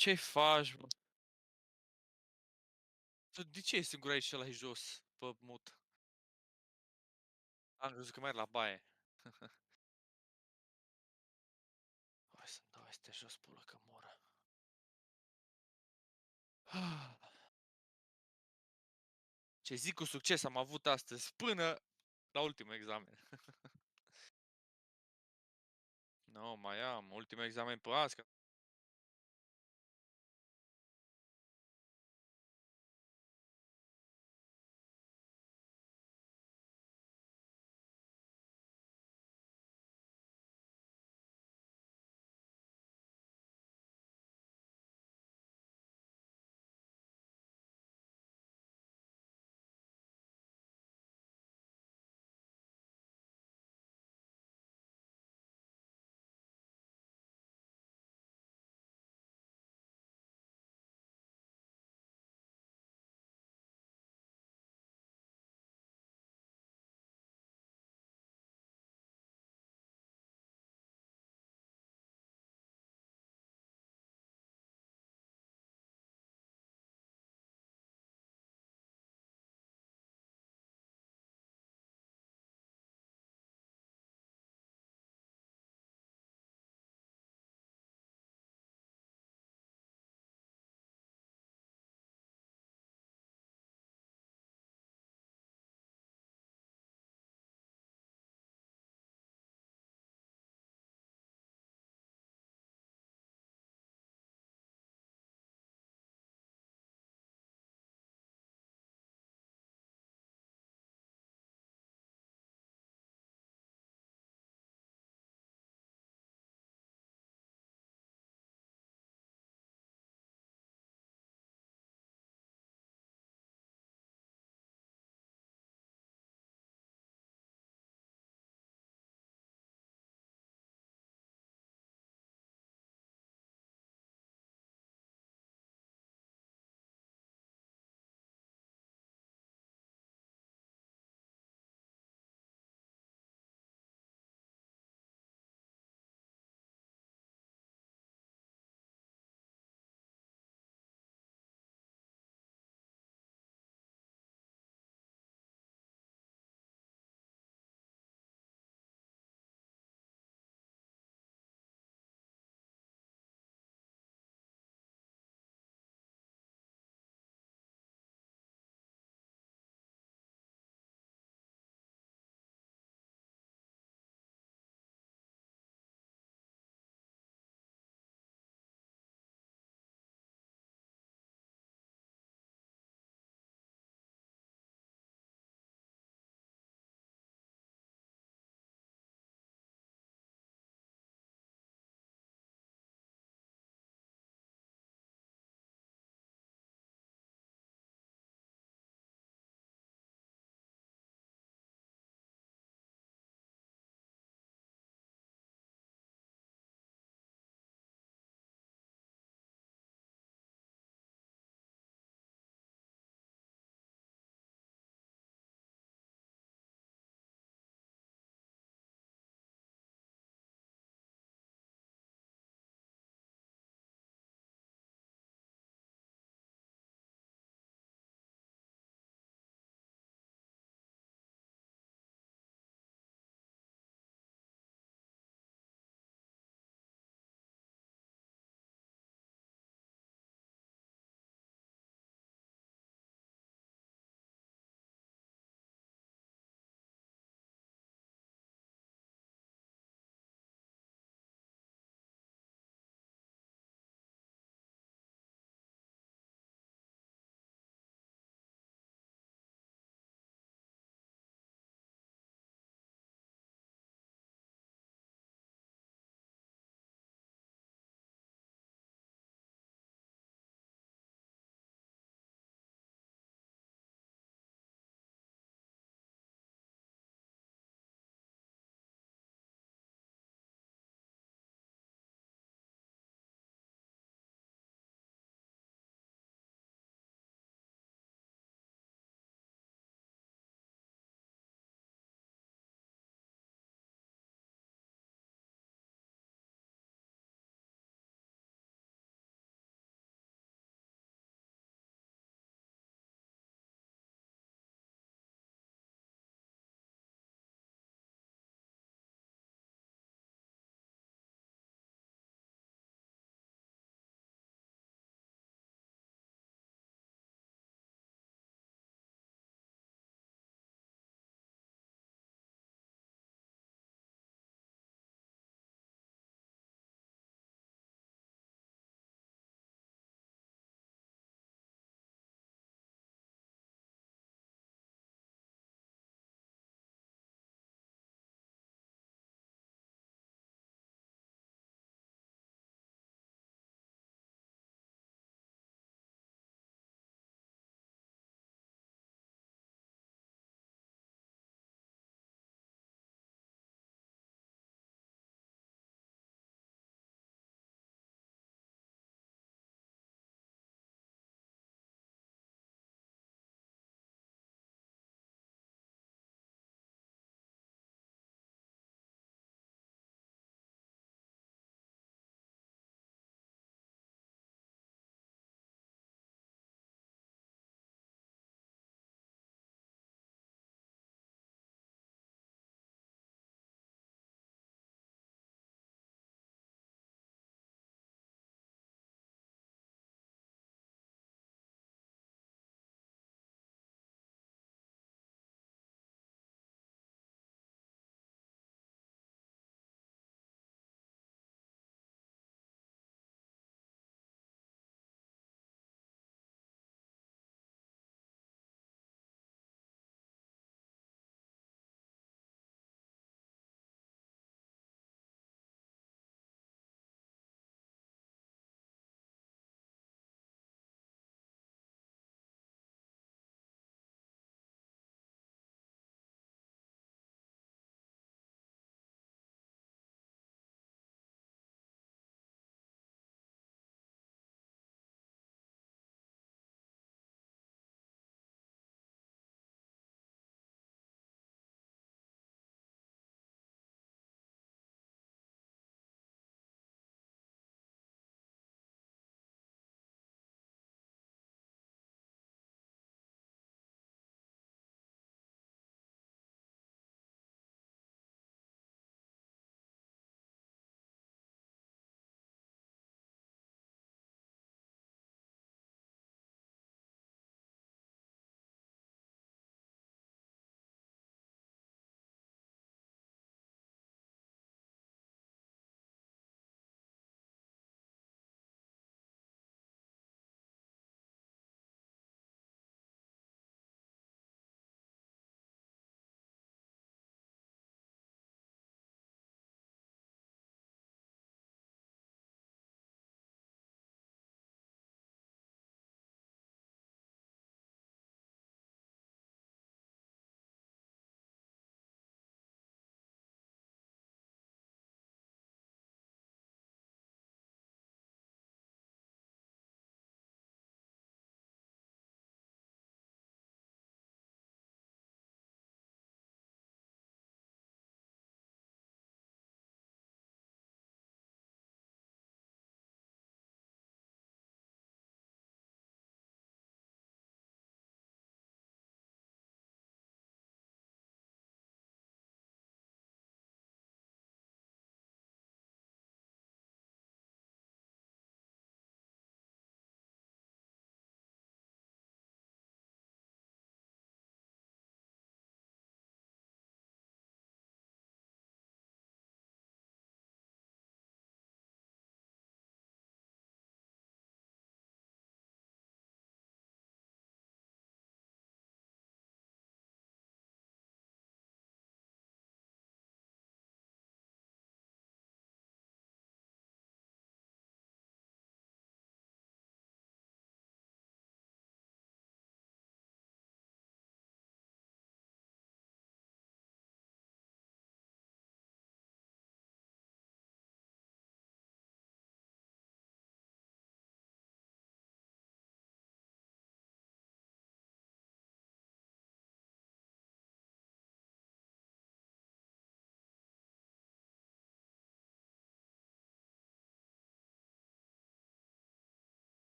Ce faci, mă? Tu de ce e singur aici și ăla e jos, pe mut? Am crezut că mergi la baie. Hai să-mi dau astea jos, pulă, că mor. Ce zi cu succes am avut astăzi, până la ultimul examen. Nu, mai am ultimul examen pe azi, că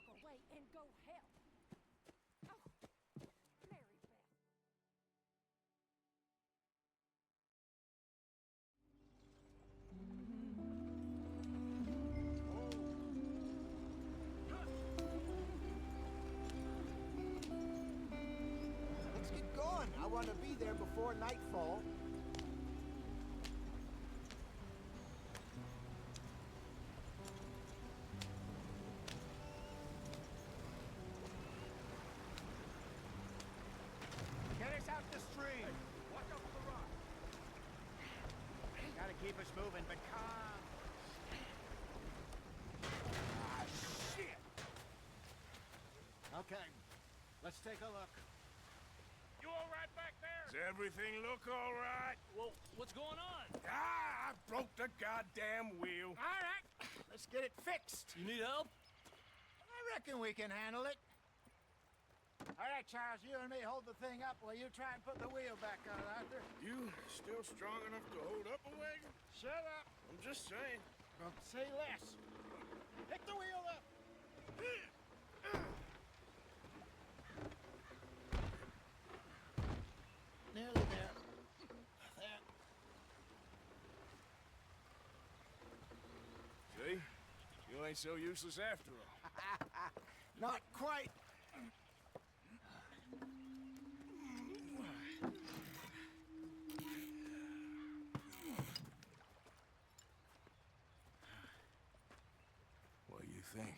walk away and go help. Oh, Mary Beth. Let's get going. I want to be there before nightfall. Get us out the stream. Watch out for the rock. Gotta keep us moving, but calm. Ah, shit! Okay, let's take a look. You all right back there? Does everything look all right? Well, what's going on? Ah, I broke the goddamn wheel. All right, let's get it fixed. You need help? I reckon we can handle it. All right, Charles, you and me hold the thing up while you try and put the wheel back on, Arthur. You still strong enough to hold up a wagon? Shut up. I'm just saying. Don't say less. Pick the wheel up. Nearly there. There. See? You ain't so useless after all. Not quite. What do you think?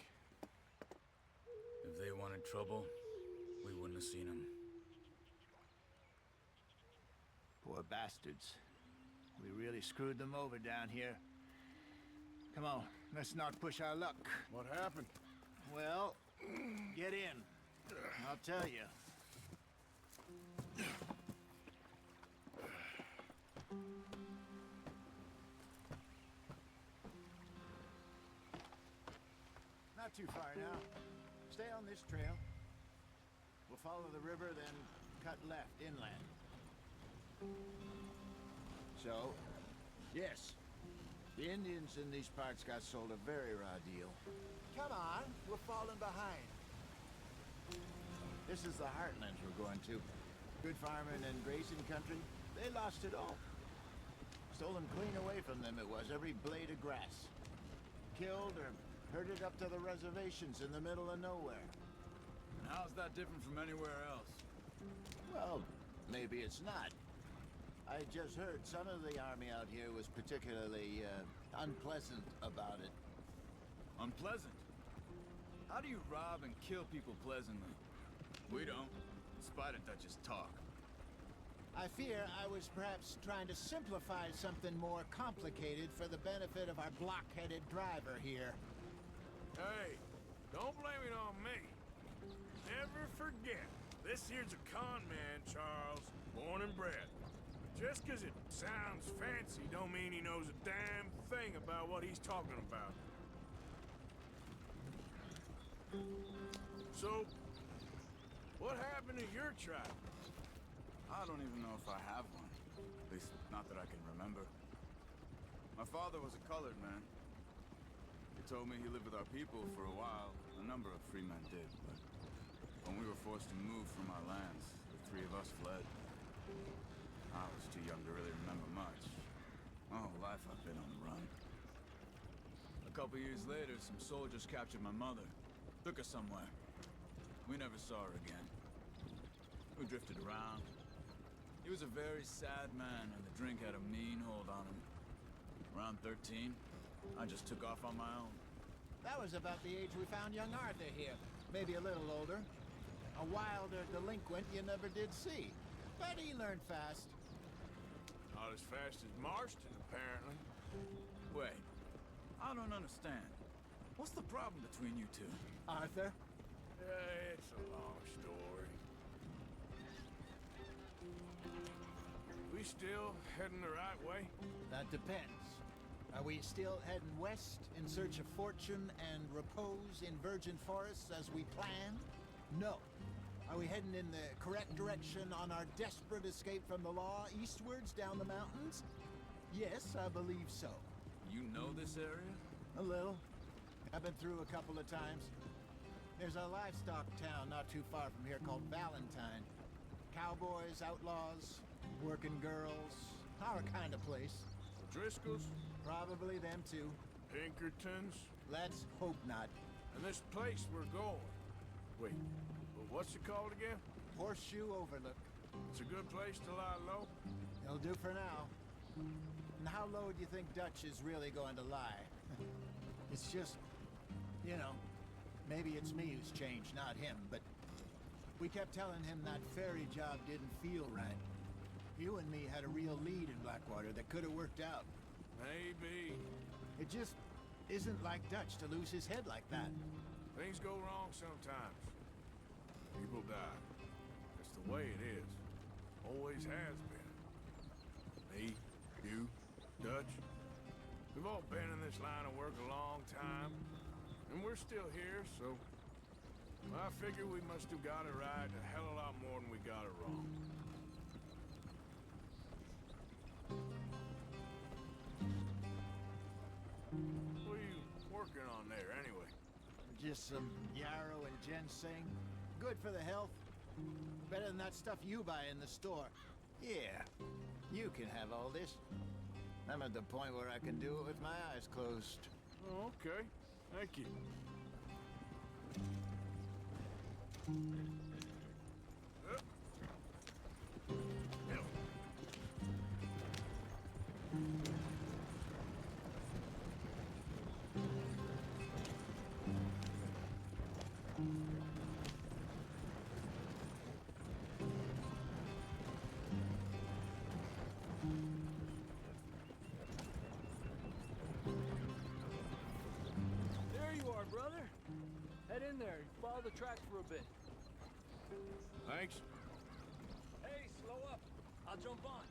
If they wanted trouble, we wouldn't have seen them. Poor bastards. We really screwed them over down here. Come on, let's not push our luck. What happened? Well, get in. I'll tell you. Not too far now. Stay on this trail. We'll follow the river, then cut left inland. So, yes, the Indians in these parts got sold a very raw deal. Come on, we're falling behind. This is the heartlands we're going to. Good farming and grazing country. They lost it all. Stolen clean away from them it was, every blade of grass. Killed or herded up to the reservations in the middle of nowhere. And how's that different from anywhere else? Well, maybe it's not. I just heard some of the army out here was particularly, unpleasant about it. Unpleasant? How do you rob and kill people pleasantly? We don't, despite it that just talk. I fear I was perhaps trying to simplify something more complicated for the benefit of our block-headed driver here. Hey, don't blame it on me. Never forget, this here's a con man, Charles, born and bred. Just 'cause it sounds fancy don't mean he knows a damn thing about what he's talking about. So, what happened to your tribe? I don't even know if I have one. At least, not that I can remember. My father was a colored man. He told me he lived with our people for a while. A number of free men did, but when we were forced to move from our lands, the three of us fled. I was too young to really remember much. My whole life I've been on the run. A couple years later, some soldiers captured my mother. Took her somewhere. We never saw her again. We drifted around. He was a very sad man, and the drink had a mean hold on him. Around 13, I just took off on my own. That was about the age we found young Arthur here. Maybe a little older. A wilder delinquent you never did see. But he learned fast. Not as fast as Marston, apparently. Wait, I don't understand. What's the problem between you two? Arthur? It's a long story. We still heading the right way? That depends. Are we still heading west in search of fortune and repose in virgin forests as we planned? No. Are we heading in the correct direction on our desperate escape from the law eastwards down the mountains? Yes, I believe so. You know this area? A little. I've been through a couple of times. There's a livestock town not too far from here called Valentine. Cowboys, outlaws, working girls, our kind of place. Driscoll's, Probably them too. Pinkertons, Let's hope not. and this place we're going. Wait, well, what's it called again? Horseshoe Overlook. It's a good place to lie low. It'll do for now. And how low do you think Dutch is really going to lie? It's just, you know, maybe it's me who's changed, not him, but we kept telling him that ferry job didn't feel right. You and me had a real lead in Blackwater that could have worked out. Maybe. It just isn't like Dutch to lose his head like that. Things go wrong sometimes. People die. That's the way it is. Always has been. Me, you, Dutch. We've all been in this line of work a long time. And we're still here, so... I figure we must have got it right a hell of a lot more than we got it wrong. What are you working on there, anyway? Just some yarrow and ginseng. Good for the health. Better than that stuff you buy in the store. Yeah, you can have all this. I'm at the point where I can do it with my eyes closed. Oh, okay. Thank you. There you are, brother. Head in there and follow the track for a bit. Thanks. Hey, slow up. I'll jump on.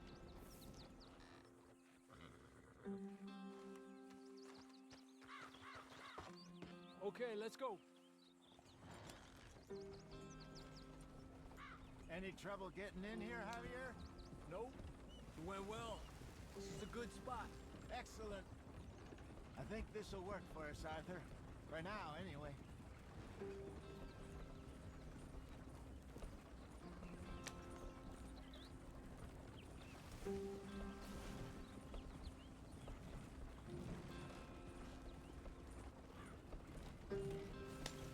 Okay, let's go. Any trouble getting in here, Javier? Nope. It went well. This is a good spot. Excellent. I think this'll work for us, Arthur. For now, anyway.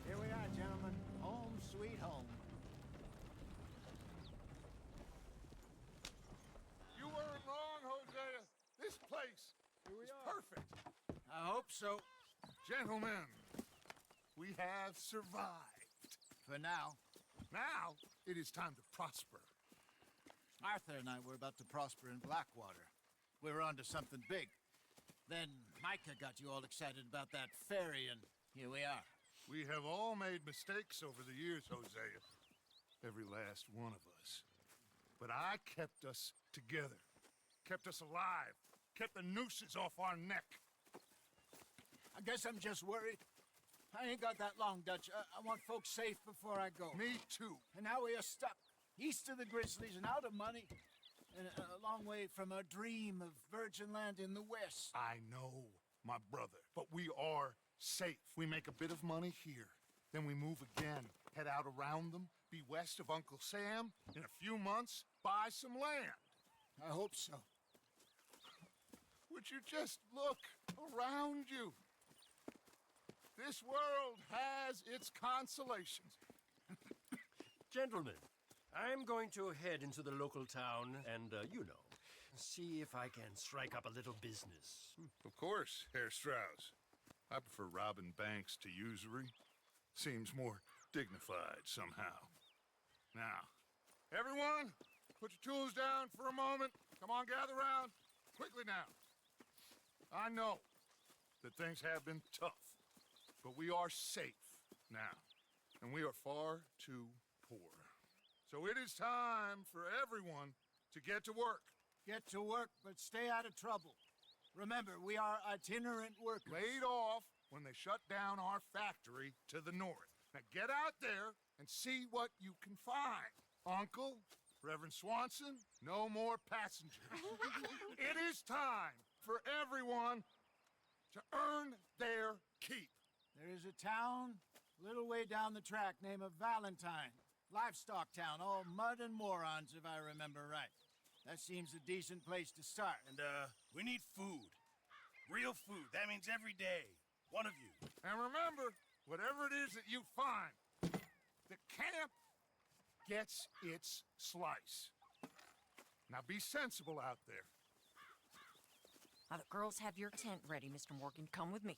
Here we are, gentlemen. Home sweet home. You weren't wrong, Hosea. This place is perfect. I hope so. Gentlemen, we have survived. For now. Now, it is time to prosper. Arthur and I were about to prosper in Blackwater. We were onto something big. Then Micah got you all excited about that ferry, and here we are. We have all made mistakes over the years, Hosea. Every last one of us. But I kept us together. Kept us alive. Kept the nooses off our neck. I guess I'm just worried. I ain't got that long, Dutch. I want folks safe before I go. Me too. And now we are stuck, east of the Grizzlies and out of money, and a long way from our dream of virgin land in the west. I know, my brother. But we are safe. We make a bit of money here. Then we move again. Head out around them. Be west of Uncle Sam. In a few months, buy some land. I hope so. Would you just look around you? This world has its consolations. Gentlemen, I'm going to head into the local town and, see if I can strike up a little business. Of course, Herr Strauss. I prefer robbing banks to usury. Seems more dignified somehow. Now, everyone, put your tools down for a moment. Come on, gather round. Quickly now. I know that things have been tough, but we are safe now, and we are far too poor. So it is time for everyone to get to work. Get to work, but stay out of trouble. Remember, we are itinerant workers. Laid off when they shut down our factory to the north. Now get out there and see what you can find. Uncle, Reverend Swanson, no more passengers. It is time for everyone to earn their keep. There is a town Little way down the track, name of Valentine. Livestock town, all mud and morons, if I remember right. That seems a decent place to start. And, we need food. Real food. That means every day. One of you. And remember, whatever it is that you find, the camp gets its slice. Now be sensible out there. Now, the girls have your tent ready, Mr. Morgan. Come with me.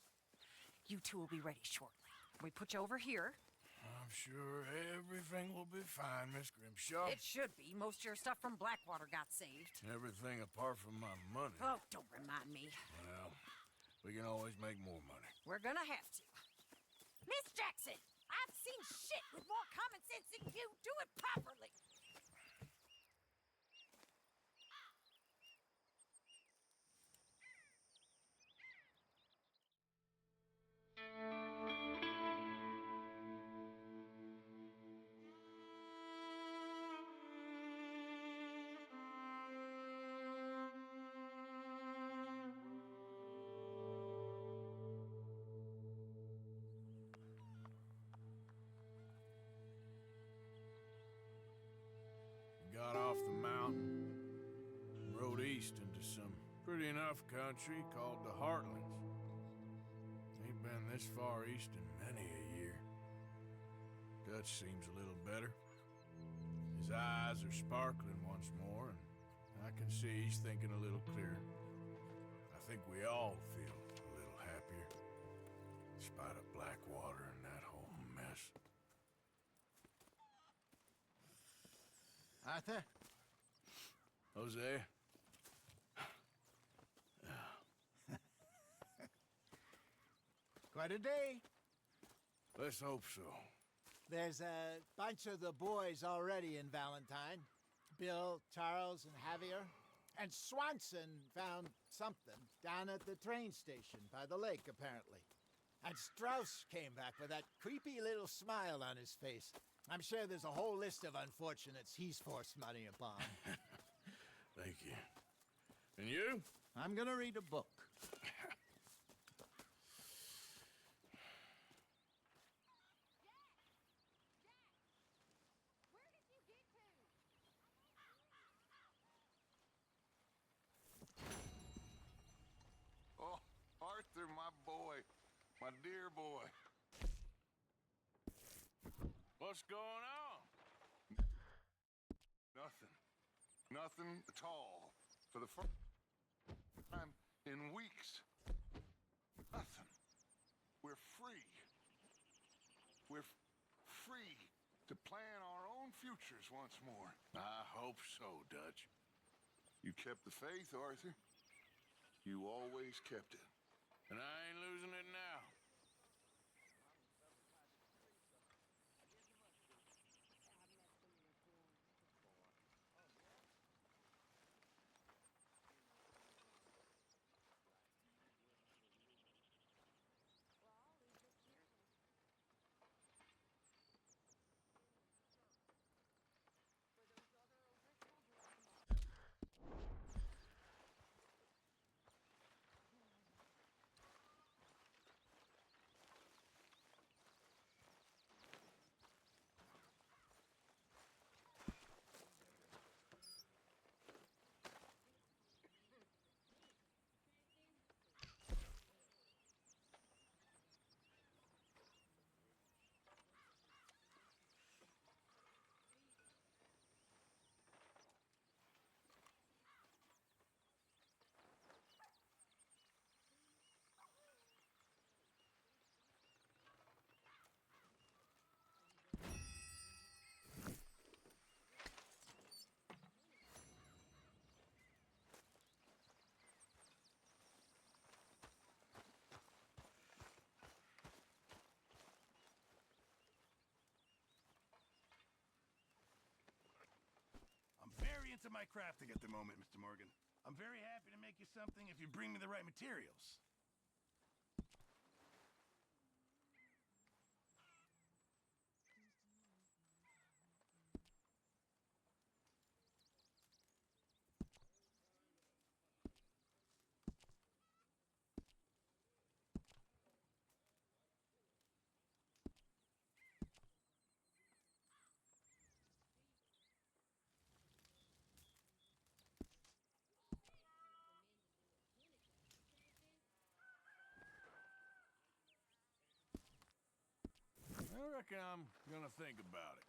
You two will be ready shortly. We put you over here. I'm sure everything will be fine, Miss Grimshaw. It should be. Most of your stuff from Blackwater got saved. Everything apart from my money. Oh, don't remind me. Well, we can always make more money. We're gonna have to. Miss Jackson, I've seen shit with more common sense than you. Do it properly. Got off the mountain, rode east into some pretty enough country called the Heartlands. Ain't been this far east in many a year. Dutch seems a little better. His eyes are sparkling once more, and I can see he's thinking a little clearer. I think we all feel a little happier, in spite of Blackwater and that whole mess. Arthur? Jose? Quite a day. Let's hope so. There's a bunch of the boys already in Valentine. Bill, Charles, and Javier. And Swanson found something down at the train station by the lake, apparently. And Strauss came back with that creepy little smile on his face. I'm sure there's a whole list of unfortunates he's forced money upon. Thank you. And you? I'm gonna read a book. Oh, Arthur, my boy. My dear boy. What's going on? Nothing. Nothing at all. For the first time in weeks. Nothing. We're free. We're free to plan our own futures once more. I hope so, Dutch. You kept the faith, Arthur. You always kept it. And I ain't losing it now. Into my crafting at the moment, Mr. Morgan. I'm very happy to make you something if you bring me the right materials. I reckon I'm gonna think about it.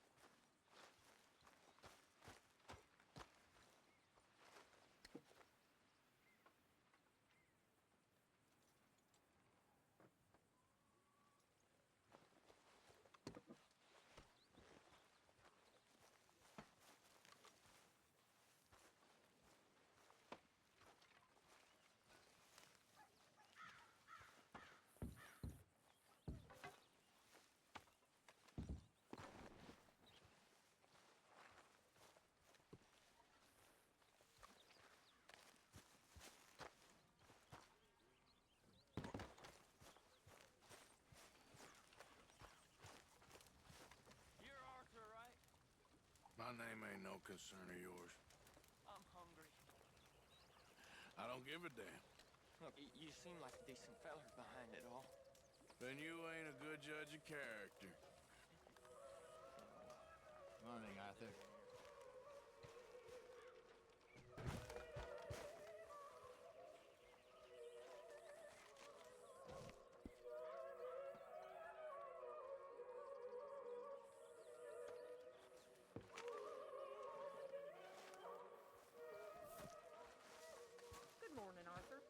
You're Arthur, right? My name ain't no concern of yours. I'm hungry. I don't give a damn. Look, you seem like a decent feller behind it all. Then you ain't a good judge of character. Morning, Arthur. Good morning, Arthur.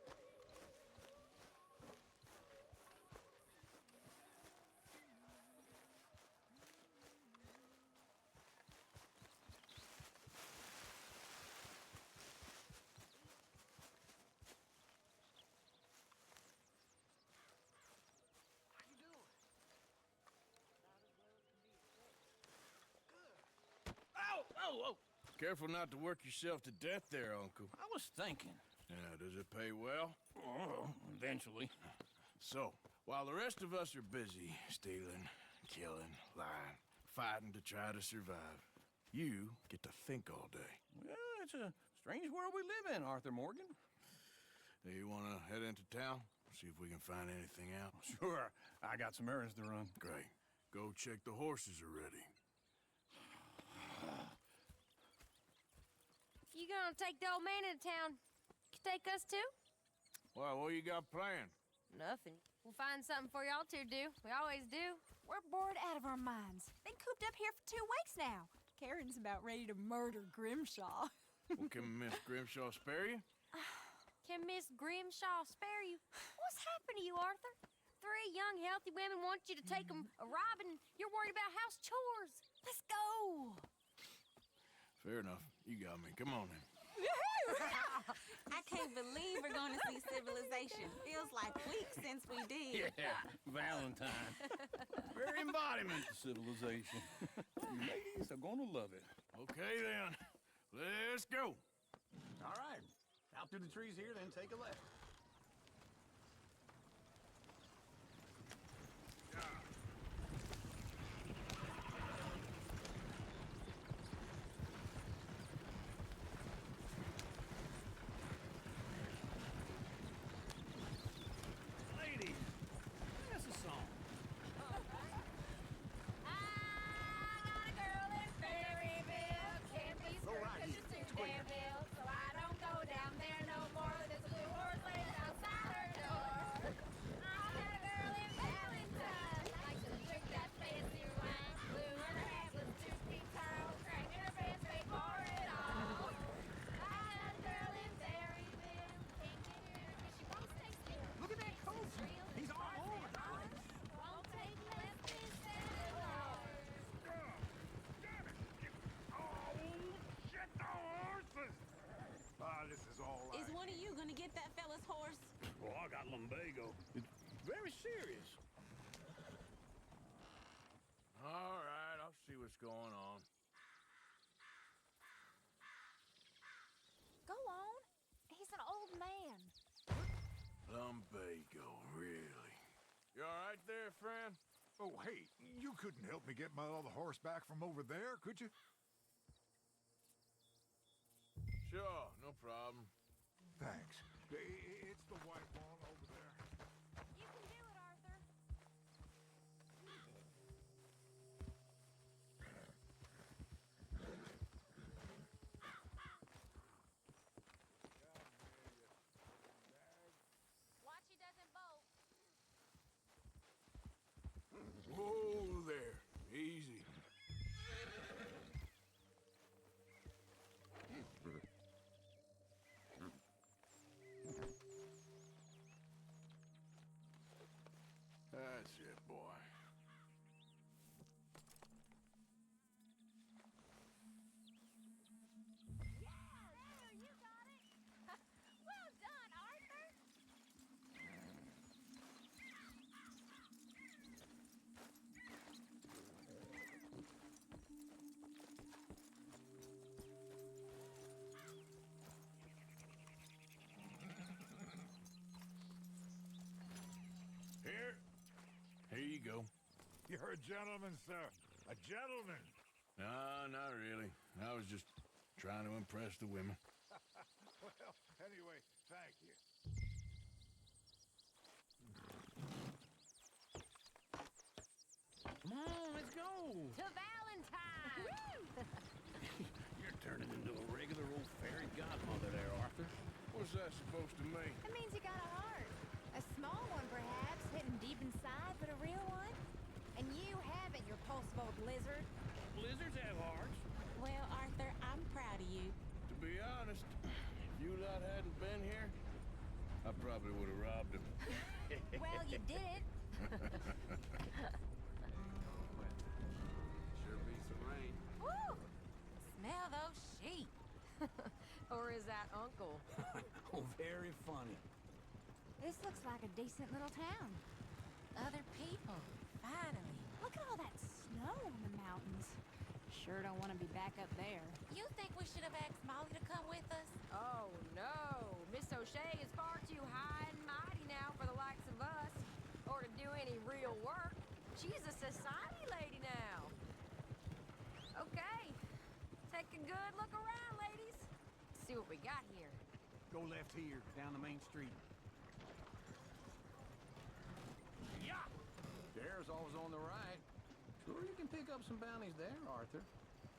Oh, oh, oh! Careful not to work yourself to death there, Uncle. I was thinking. Yeah, does it pay well? Oh, eventually. So, while the rest of us are busy stealing, killing, lying, fighting to try to survive, you get to think all day. Well, it's a strange world we live in, Arthur Morgan. Do you want to head into town? See if we can find anything out? Sure, I got some errands to run. Great. Go check the horses are ready. You gonna take the old man into town? Take us too? Well, what you got planned? Nothing. We'll find something for y'all to do. We always do. We're bored out of our minds. Been cooped up here for 2 weeks now. Karen's about ready to murder Grimshaw. Well, can Miss Grimshaw spare you? Can Miss Grimshaw spare you? What's happened to you, Arthur? 3 young, healthy women want you to take them a robbing. You're worried about house chores. Let's go. Fair enough. You got me. Come on then. I can't believe we're going to see civilization. Feels like weeks since we did. Yeah, Valentine. Very embodiment of civilization. Ladies are gonna love it. Okay then. Let's go. All right. Out through the trees here, then take a left. Ladies, that's a song. I got a girl in Berryville. Can't be Go screwed right 'cause here. she's too It's quicker. damn ill. So I don't go down there no more. There's a blue horse laying outside her door. I got a girl in Valentine. Likes to drink that fancy wine. Blue in her hat with 2 feet tall. Cracking her pants, they pour it all. I got a girl in Berryville. Can't get her 'cause she won't stay still. Look at that coach. He's all over the place. Won't take less than 7 hours. This is all right. Is one of you going to get that fella's horse? Oh, I got lumbago. It's very serious. All right, I'll see what's going on. Go on. He's an old man. Lumbago, really? You all right there, friend? Oh, hey, you couldn't help me get my other horse back from over there, could you? Sure, no problem. Thanks. It's the white one over there. You can do it, Arthur. Watch he doesn't bolt. Whoa there. You're a gentleman, sir. A gentleman. No, not really. I was just trying to impress the women. Well, anyway, thank you. Come on, let's go. To Valentine! You're turning into a regular old fairy godmother there, Arthur. What's that supposed to mean? It means you got a heart. A small one, perhaps, hidden deep inside, but a real one. And you haven't, you repulsive old lizard. Lizards have hearts. Well, Arthur, I'm proud of you. To be honest, if you lot hadn't been here, I probably would have robbed him. Well, you did. Sure beats the rain. Woo! Smell those sheep. Or is that Uncle? Oh, very funny. This looks like a decent little town. Other people. Finally. Look at all that snow on the mountains. Sure don't want to be back up there. You think we should have asked Molly to come with us? Oh, no. Miss O'Shea is far too high and mighty now for the likes of us. Or to do any real work. She's a society lady now. Okay. Take a good look around, ladies. See what we got here. Go left here, down the main street. Yeah! There's always on the right. Sure you can pick up some bounties there, Arthur.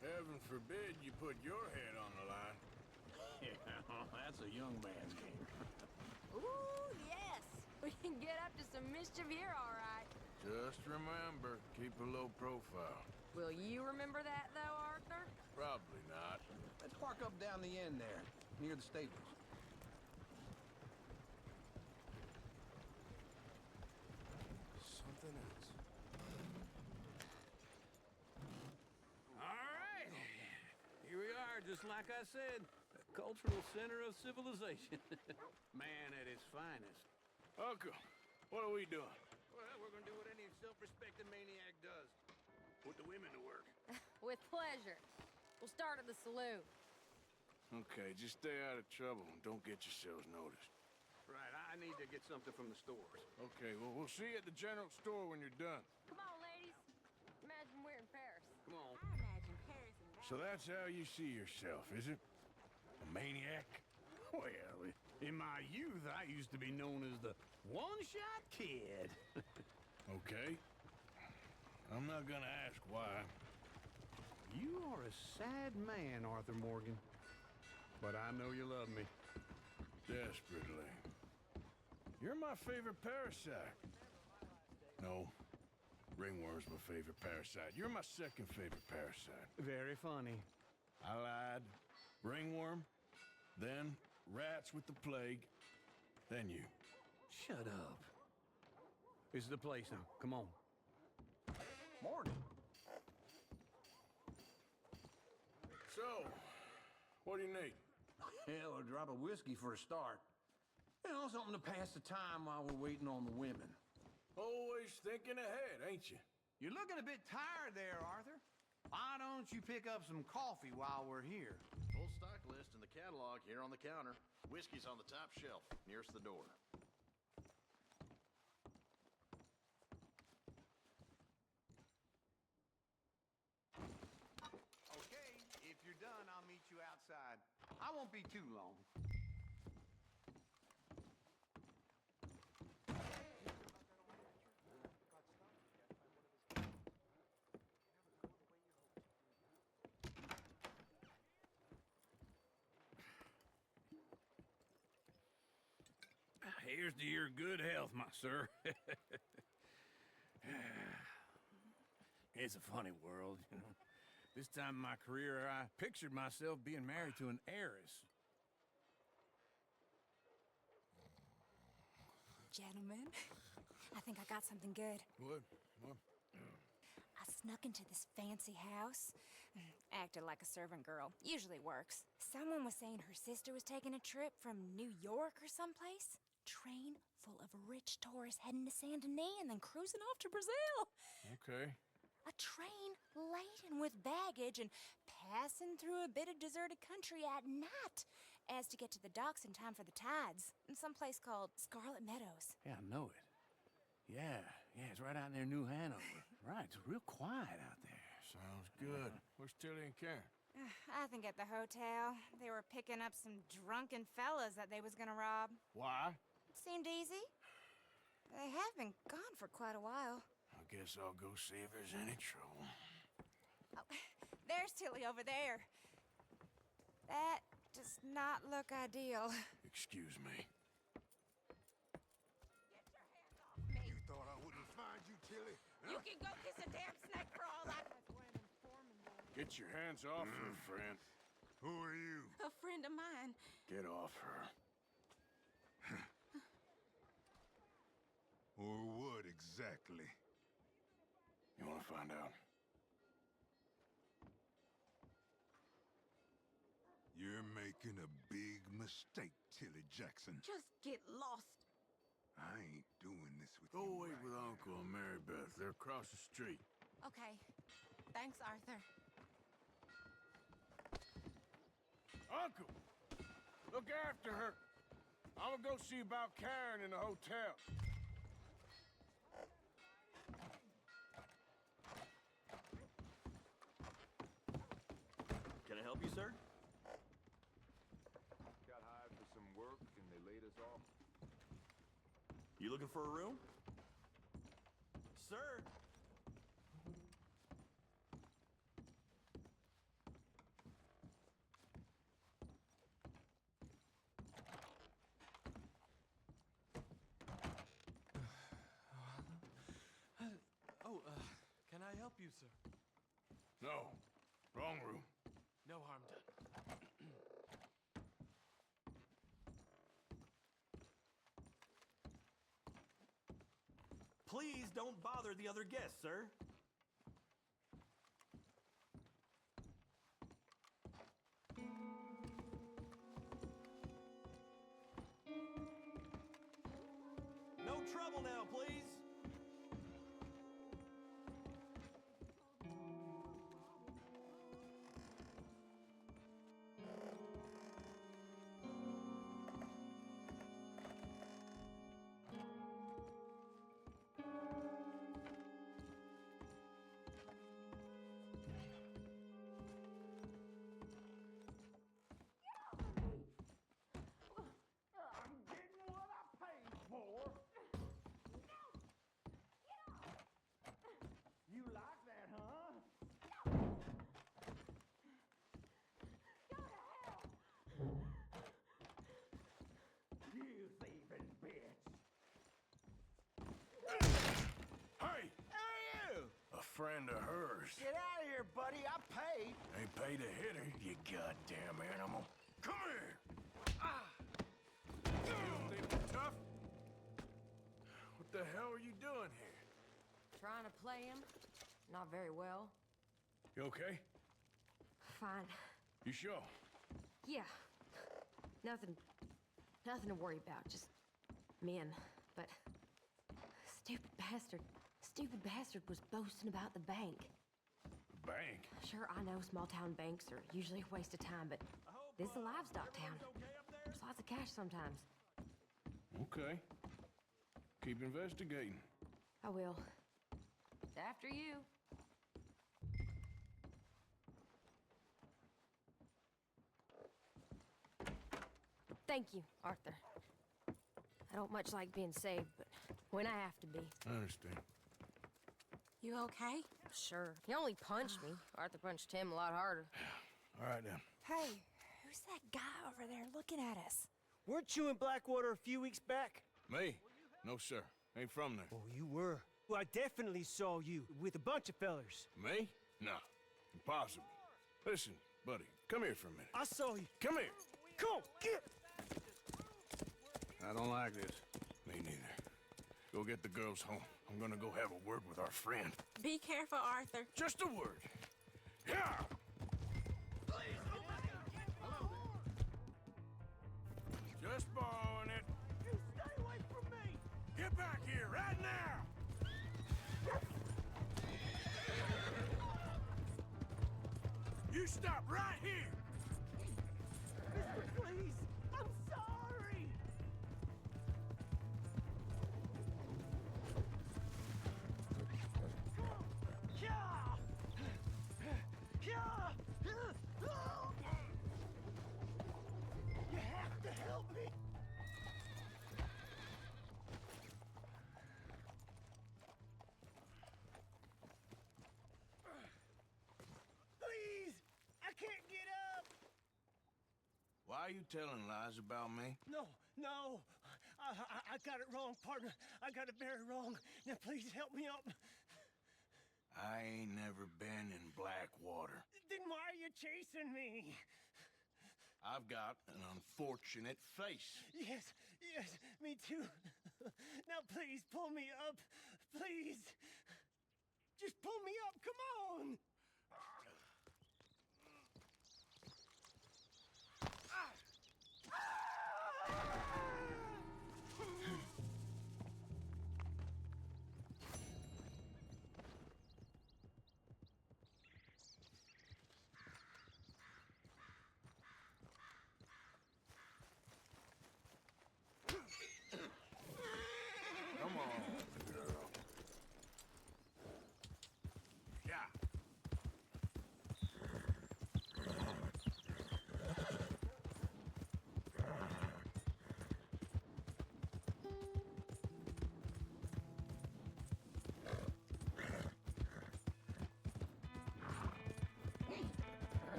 Heaven forbid you put your head on the line. Yeah, that's a young man's game. Ooh, yes. We can get up to some mischief here, all right. Just remember, keep a low profile. Will you remember that, though, Arthur? Probably not. Let's park up down the end there, near the stables. Something else. All right. Here we are, just like I said. The cultural center of civilization. Man at his finest. Uncle, what are we doing? Well, we're gonna do what any self-respecting maniac does. Put the women to work. With pleasure. We'll start at the saloon. Okay, just stay out of trouble and don't get yourselves noticed. Right, I need to get something from the stores. Okay, well, we'll see you at the general store when you're done. Come on, ladies. Imagine we're in Paris. Come on. I imagine Paris and So that's how you see yourself, is it? A maniac? Well, in my youth, I used to be known as the one-shot kid. Okay. I'm not gonna ask why. You are a sad man, Arthur Morgan. But I know you love me. Desperately. You're my favorite parasite. No. Ringworm's my favorite parasite. You're my second favorite parasite. Very funny. I lied. Ringworm, then rats with the plague, then you. Shut up. This is the place now. Come on. Morgan. So, what do you need? Hell, a drop of whiskey for a start. You know, something to pass the time while we're waiting on the women. Always thinking ahead, ain't you? You're looking a bit tired there, Arthur. Why don't you pick up some coffee while we're here? Full stock list in the catalog here on the counter. Whiskey's on the top shelf, nearest the door. Okay, if you're done, I'll meet you outside. I won't be too long. Here's to your good health, my sir. It's a funny world, you know. This time in my career, I pictured myself being married to an heiress. Gentlemen, I think I got something good. What? I snuck into this fancy house. Acted like a servant girl. Usually works. Someone was saying her sister was taking a trip from New York or someplace. Train full of rich tourists heading to Saint Denis and then cruising off to Brazil. Okay. A train laden with baggage and passing through a bit of deserted country at night as to get to the docks in time for the tides in some place called Scarlet Meadows. Yeah, I know it. Yeah, it's right out near New Hanover. Right, it's real quiet out there. Sounds good. Where's Tilly and Karen? I think at the hotel. They were picking up some drunken fellas that they was gonna rob. Why? Seemed easy. They have been gone for quite a while. I guess I'll go see if there's any trouble. Oh, there's Tilly over there. That does not look ideal. Excuse me. You thought I wouldn't find you, Tilly? You can go kiss a damn snake for all that. Get your hands off her, friend. Who are you? A friend of mine. Get off her. Or what exactly? You want to find out? You're making a big mistake, Tilly Jackson. Just get lost. I ain't doing this with Go you. wait right with now. Uncle and Mary Beth. They're across the street. Okay. Thanks, Arthur. Uncle! Look after her. I'm gonna go see about Karen in the hotel. Can I help you, sir? Got hired for some work and they laid us off. You looking for a room? Sir? Can I help you, sir? No. Wrong room. No harm done. Please don't bother the other guests, sir. No trouble now, please. I'm getting what I paid for. You like that, huh? You thieving bitch. Hey! Hey, you! A friend of hers. Get out of here, buddy. I paid. Ain't paid to hit her, you goddamn animal. Come here! You think you're tough? What the hell are you doing here? Trying to play him. Not very well. You okay? Fine. You sure? Yeah. Nothing to worry about. Just men. But stupid bastard was boasting about the bank. Bank? Sure, I know small town banks are usually a waste of time, but this is a livestock town. There's lots of cash sometimes. Okay. Keep investigating. I will. After you. Thank you, Arthur. I don't much like being saved, but when I have to be. I understand. You okay? Sure. He only punched me. Arthur punched him a lot harder. All right, then. Hey, who's that guy over there looking at us? Weren't you in Blackwater a few weeks back? Me? No, sir. Ain't from there. Oh, you were. Well, I definitely saw you with a bunch of fellers. Me? No. Impossible. Listen, buddy, come here for a minute. I saw you. Come here. Come on, get! I don't like this. Me neither. Go get the girls home. I'm gonna go have a word with our friend. Be careful, Arthur. Just a word. Yeah! Just borrowing it. You stay away from me! Get back here right now! You stop right here! Mister, please! I'm sorry! Come on, Why are you telling lies about me? No, no. I got it wrong, partner. I got it very wrong. Now, please help me up. I ain't never been in Blackwater. Then why are you chasing me? I've got an unfortunate face. Yes, me too. Now, please, pull me up. Please. Just pull me up, come on. Come on, girl. Yeah.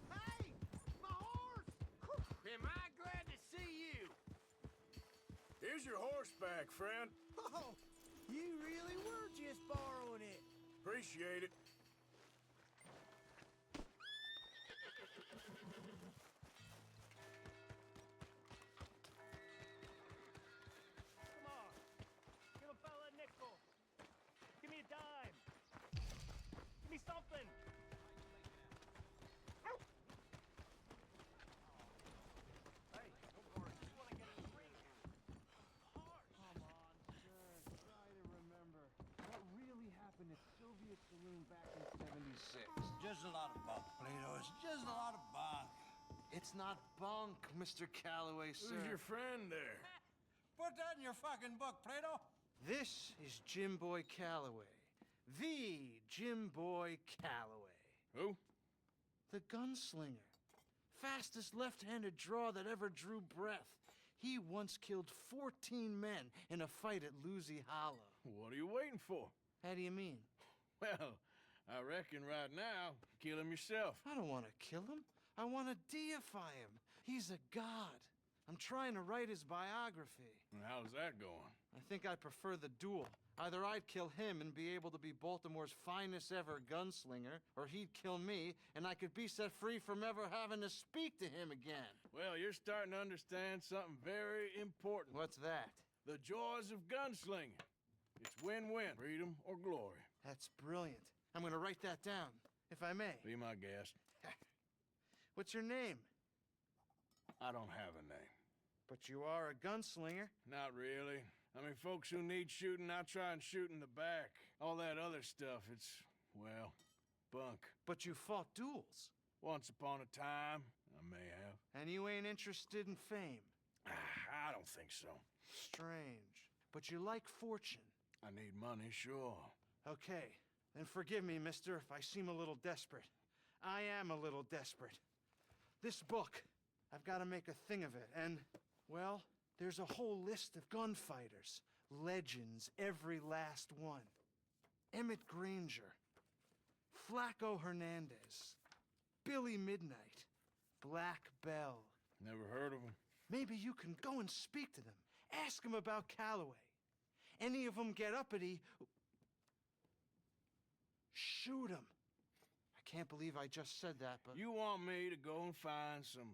Hey! My horse! Am I glad to see you? Here's your horseback, friend. Oh, you really were just borrowing it. Appreciate it. Come on. Give a fella a nickel. Give me a dime. Give me something. Hey, don't worry. You want to get a drink? Come on, sir. Try to remember. What really happened at Soviet Saloon back in '76? Just a lot of bunk, Plato. It's just a lot of bunk. It's not bunk, Mr. Calloway, sir. Who's your friend there? Put that in your fucking book, Plato. This is Jim Boy Calloway. The Jim Boy Calloway. Who? The gunslinger. Fastest left-handed draw that ever drew breath. He once killed 14 men in a fight at Lucy Hollow. What are you waiting for? How do you mean? Well, I reckon right now, kill him yourself. I don't want to kill him. I want to deify him. He's a god. I'm trying to write his biography. And how's that going? I think I prefer the duel. Either I'd kill him and be able to be Baltimore's finest ever gunslinger, or he'd kill me and I could be set free from ever having to speak to him again. Well, you're starting to understand something very important. What's that? The joys of gunslinging. It's win-win, freedom or glory. That's brilliant. I'm gonna write that down, if I may. Be my guest. What's your name? I don't have a name. But you are a gunslinger. Not really. I mean, folks who need shooting, I try and shoot in the back. All that other stuff, it's, well, bunk. But you fought duels. Once upon a time, I may have. And you ain't interested in fame. I don't think so. Strange. But you like fortune. I need money, sure. Okay, then forgive me, mister, if I seem a little desperate. I am a little desperate. This book, I've got to make a thing of it, and, well, there's a whole list of gunfighters. Legends, every last one. Emmett Granger, Flaco Hernandez, Billy Midnight, Black Bell. Never heard of them. Maybe you can go and speak to them. Ask them about Calloway. Any of them get uppity, shoot them. I can't believe I just said that, but... You want me to go and find some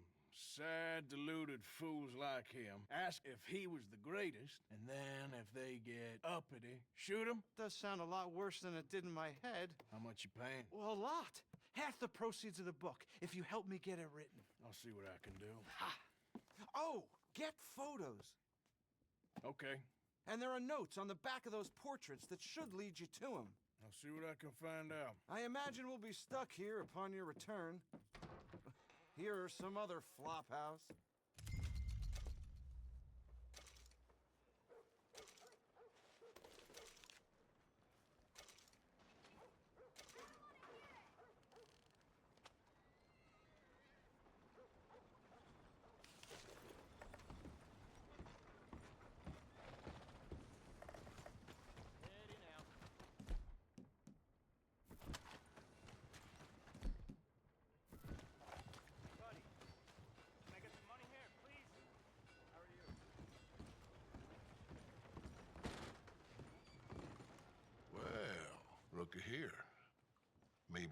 sad, deluded fools like him, ask if he was the greatest, and then if they get uppity, shoot him? Does sound a lot worse than it did in my head. How much you paying? Well, a lot. Half the proceeds of the book, if you help me get it written. I'll see what I can do. Ha! Oh, get photos. Okay. And there are notes on the back of those portraits that should lead you to him. I'll see what I can find out. I imagine we'll be stuck here upon your return. Here or some other flop house.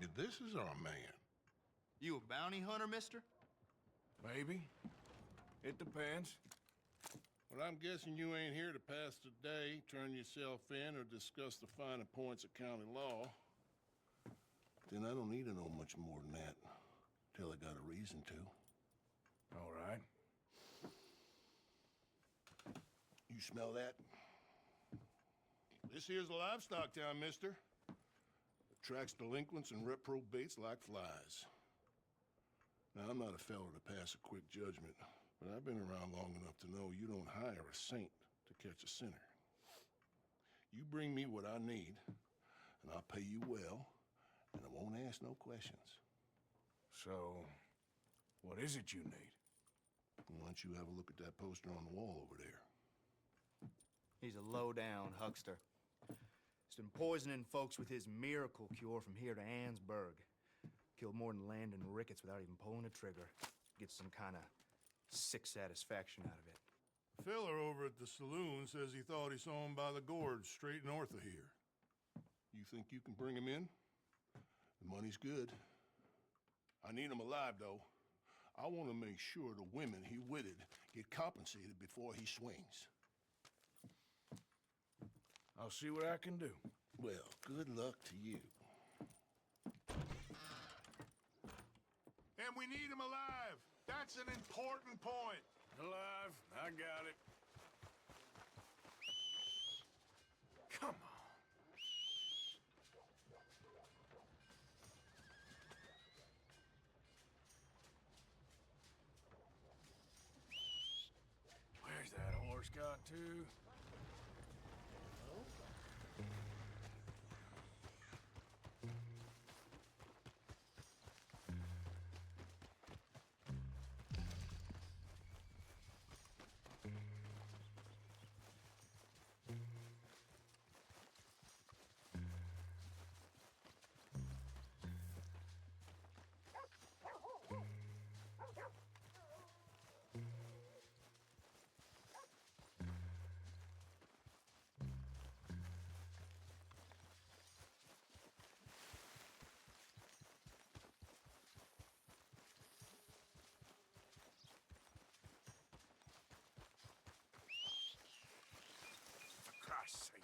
maybe this is our man. You a bounty hunter, mister? Maybe. It depends. Well, I'm guessing you ain't here to pass the day, turn yourself in, or discuss the finer points of county law. Then I don't need to know much more than that, till I got a reason to. All right. You smell that? This here's a livestock town, mister. Attracts delinquents and reprobates like flies. Now, I'm not a fellow to pass a quick judgment, but I've been around long enough to know you don't hire a saint to catch a sinner. You bring me what I need, and I'll pay you well, and I won't ask no questions. So, what is it you need? Why don't you have a look at that poster on the wall over there? He's a low-down huckster. He's been poisoning folks with his miracle cure from here to Annesburg. Killed more than Landon Ricketts without even pulling a trigger. Gets some kind of sick satisfaction out of it. The fella over at the saloon says he thought he saw him by the gorge straight north of here. You think you can bring him in? The money's good. I need him alive, though. I want to make sure the women he witted get compensated before he swings. I'll see what I can do. Well, good luck to you. And we need him alive. That's an important point. Alive, I got it. Come on. Where's that horse got to? For Christ's sake.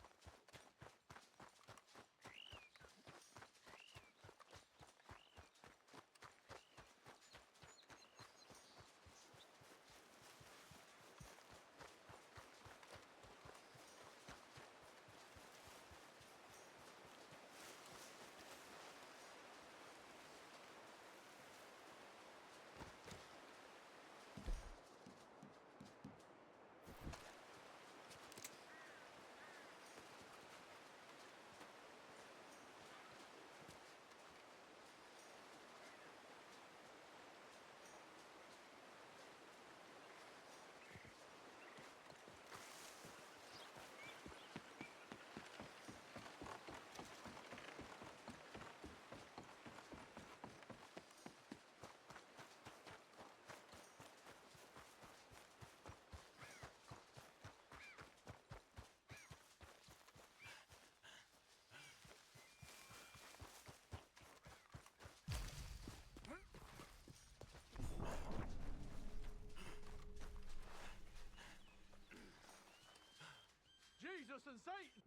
Jesus and Satan!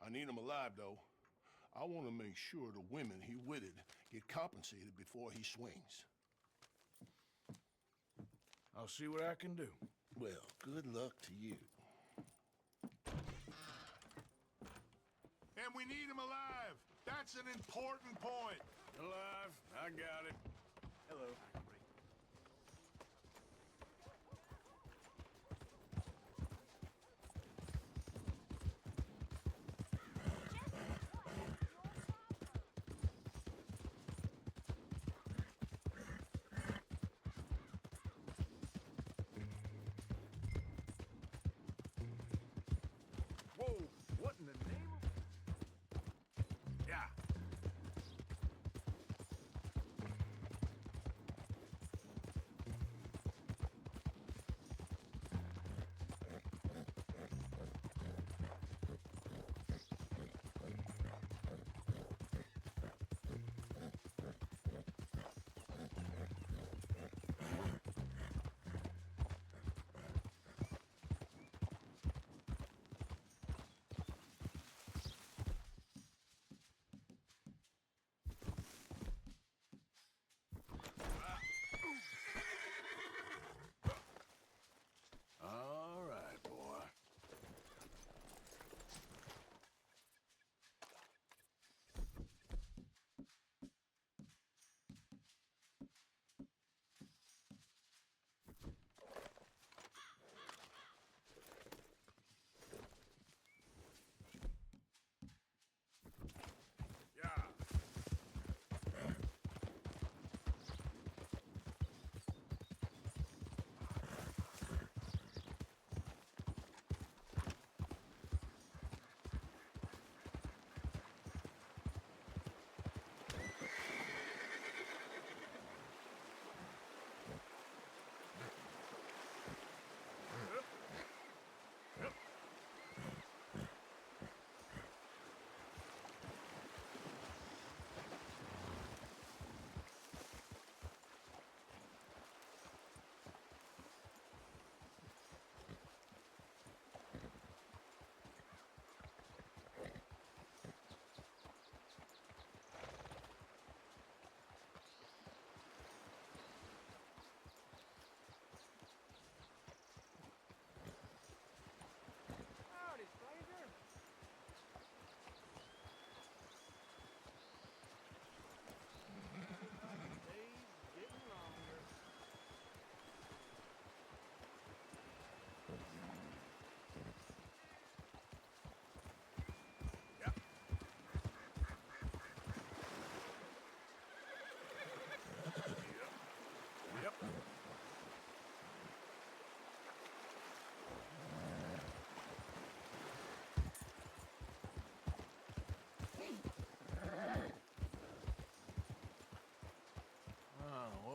I need him alive, though. I want to make sure the women he witted get compensated before he swings. I'll see what I can do. Well, good luck to you. And we need him alive. That's an important point. Alive, I got it. Hello. Whoa, what in the name of... Yeah.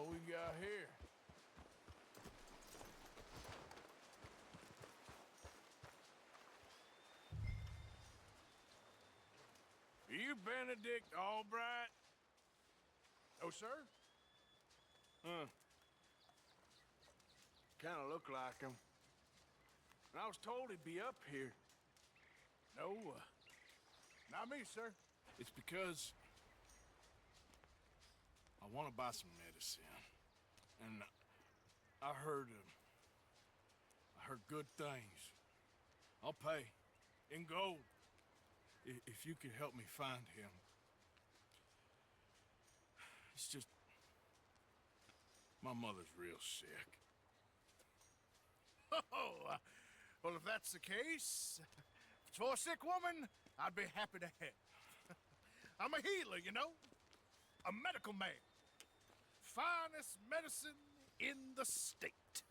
What we got here? Are you Benedict Albright? Oh, sir? Kinda look like him. And I was told he'd be up here. No, Not me, sir. it's because I want to buy some medicine. And I heard good things. I'll pay in gold if you could help me find him. It's just my mother's real sick. Oh, well, if that's the case, if it's for a sick woman, I'd be happy to help. I'm a healer, you know? A medical man. Finest medicine in the state.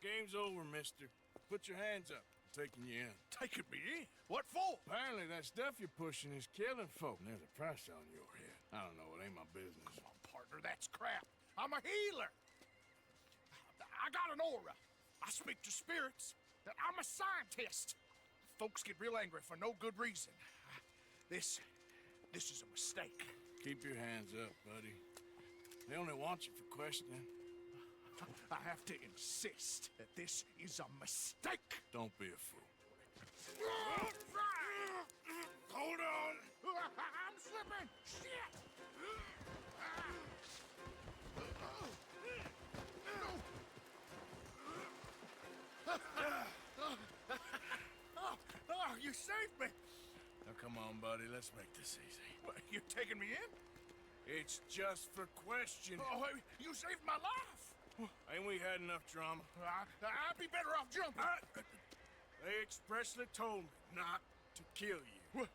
Game's over, mister. Put your hands up. I'm taking you in. Taking me in? What for? Apparently that stuff you're pushing is killing folk. And there's a price on your head. I don't know. It ain't my business. Come on, partner, that's crap. I'm a healer. I got an aura. I speak to spirits. I'm a scientist. Folks get real angry for no good reason. This is a mistake. Keep your hands up, buddy. They only want you for questioning. I have to insist that this is a mistake. Don't be a fool. Hold on. I'm slipping. Shit. Oh, you saved me. Now come on, buddy. Let's make this easy. What, you taking me in? It's just for questioning. Oh, you saved my life. Ain't we had enough drama? I'd be better off jumping. They expressly told me not to kill you.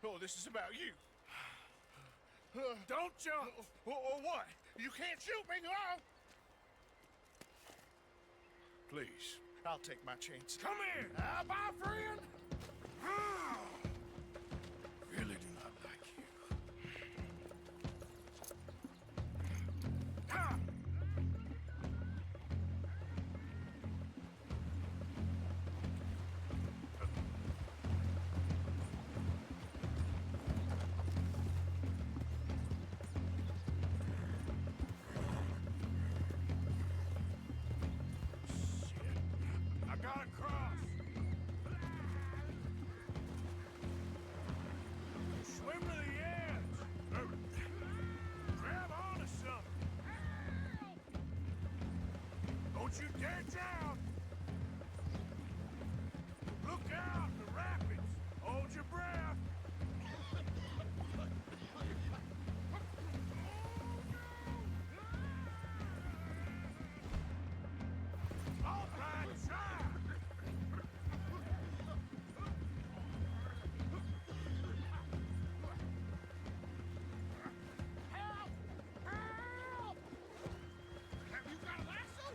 Oh, this is about you. Don't jump! Or what? You can't shoot me. Please. I'll take my chance. Come here! Bye, friend. Really do not like you. I gotta cross. Swim to the edge. Grab onto something. Don't you dare drown. Look out, the rapids. Hold your breath. All right, try. Help! Help! Have you got a lasso?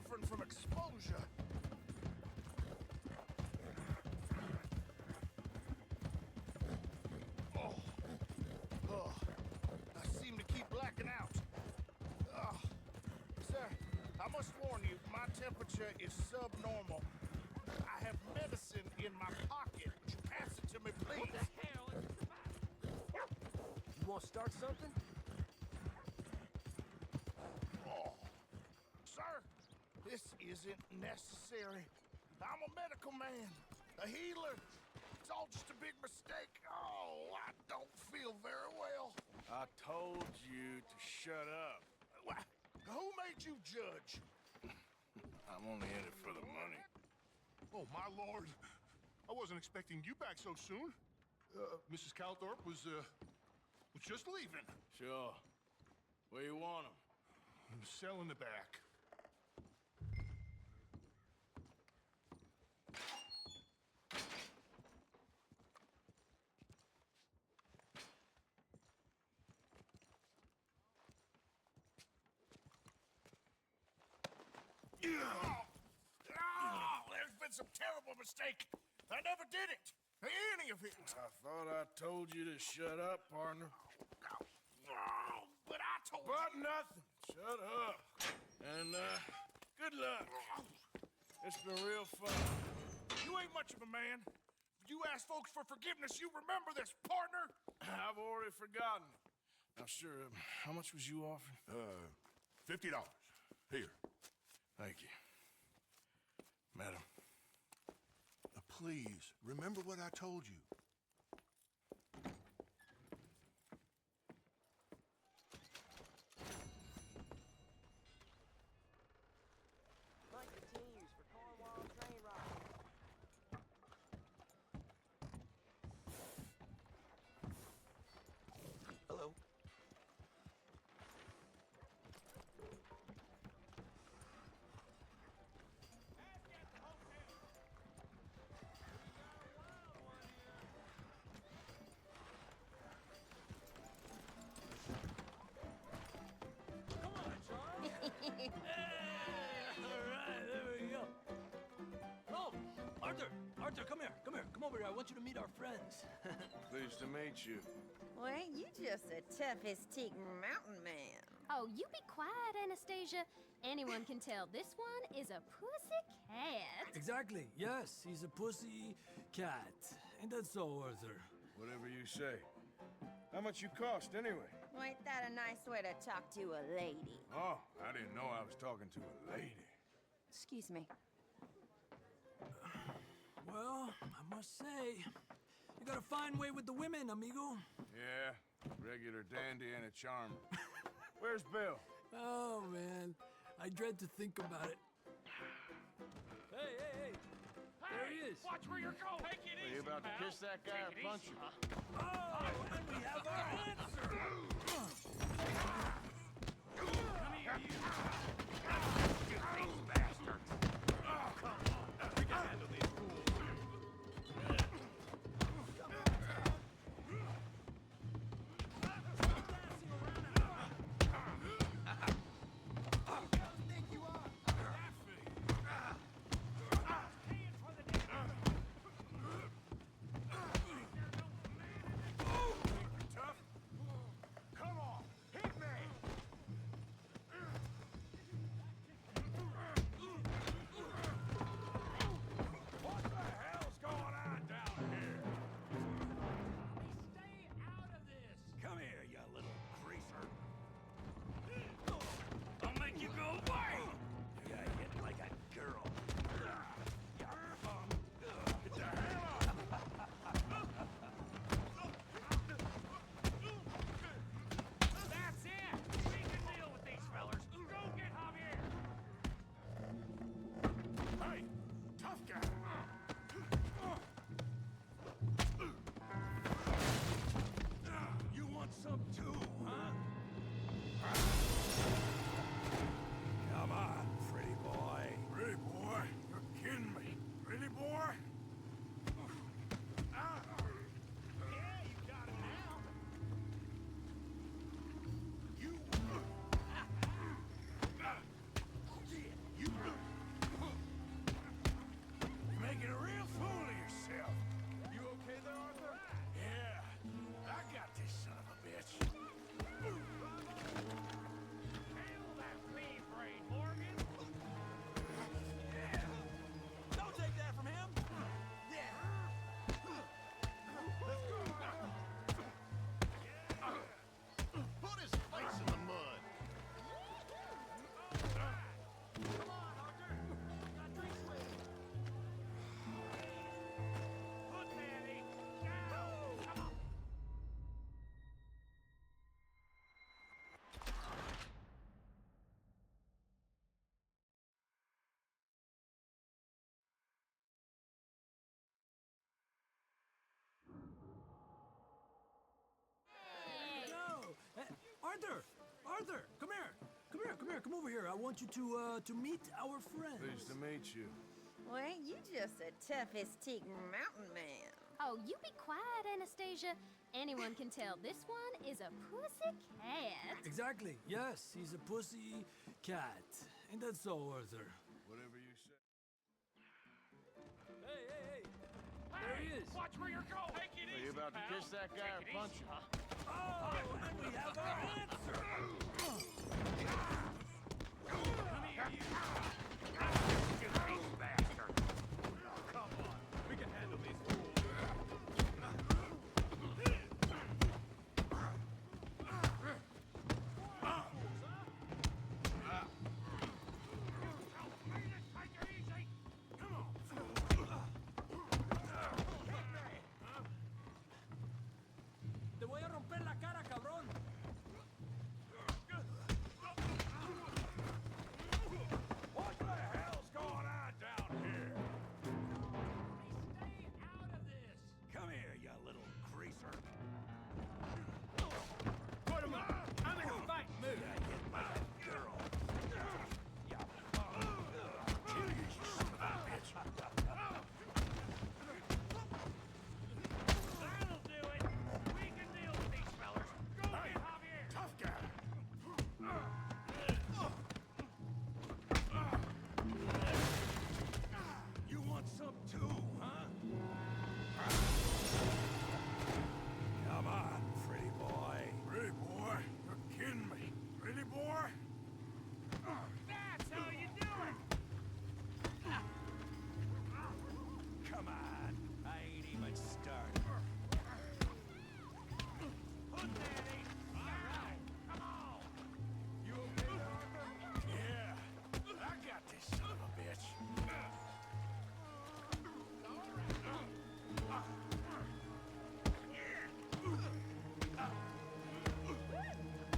suffering from exposure. Oh, I seem to keep blacking out. Sir, I must warn you, my temperature is subnormal. I have medicine in my pocket. Would you pass it to me, please? What the hell? You want to start something? Sir, this isn't necessary. I'm a medical man, a healer. It's all just a big mistake. Oh, I don't feel very well. I told you to shut up. What? Who made you judge? I'm only in it for the money. Oh, my lord. I wasn't expecting you back so soon. Mrs. Calthorpe was just leaving. Sure. Where you want him? Cell in the back. There's been some terrible mistake. I never did it. Any of it. I thought I told you to shut up, partner. But I told But nothing. Shut up. And, good luck. It's been real fun. You ain't much of a man. You ask folks for forgiveness, you remember this, partner? I've already forgotten. Now, sure, how much was you offering? $50. Here. Thank you. Madam. Please, remember what I told you. Like the teams for Cornwall train ride. Hello. Alright, there we go. Oh, Arthur, come here. Come over here. I want you to meet our friends. Pleased to meet you. Well, ain't you just the toughest teak mountain man? Oh, you be quiet, Anastasia. Anyone can tell this one is a pussy cat. Exactly. Yes, he's a pussy cat. Ain't that so, Arthur? Whatever you say. How much you cost, anyway? Well, ain't that a nice way to talk to a lady? Oh, I didn't know I was talking to a lady. Excuse me. Well, I must say, you got a fine way with the women, amigo. Yeah, regular dandy and a charmer. Where's Bill? Oh, man. I dread to think about it. Hey! There he is. Watch where you're going. Take it easy, Are you about to kiss that guy or punch him? Oh, and we have our answer. Come here, you. These bastards. Oh, come on. We can handle these fools. Arthur! Arthur, come here. Come here, come here, come over here. I want you to meet our friends. Pleased to meet you. Well, ain't you just the toughest teak mountain man? Oh, you be quiet, Anastasia. Anyone can tell this one is a pussy cat. Exactly, yes, he's a pussy cat. Ain't that so, Arthur? Whatever you say. Hey, hey, hey! There he is! Watch where you're going! Take it Are easy, you about pal. to kiss that guy or punch him? Oh, and we have our answer! Come here, you! You big bastard! Come on, we can handle these fools. Te voy a romper la cara, cabrón! What the hell's going on down here? Stay out of this! Come here, you little greaser. Put him up! I'm in a fight mood. I get my girl. That'll do it. We can deal with these fellas. Go get Javier. Tough guy. You want some too, huh? Come on, pretty boy. Pretty boy? You're kidding me. Pretty boy? That's how you do it! Come on. I ain't even started. Put that in. All right. Come on. You okay, Arthur? Yeah. I got this son of a bitch.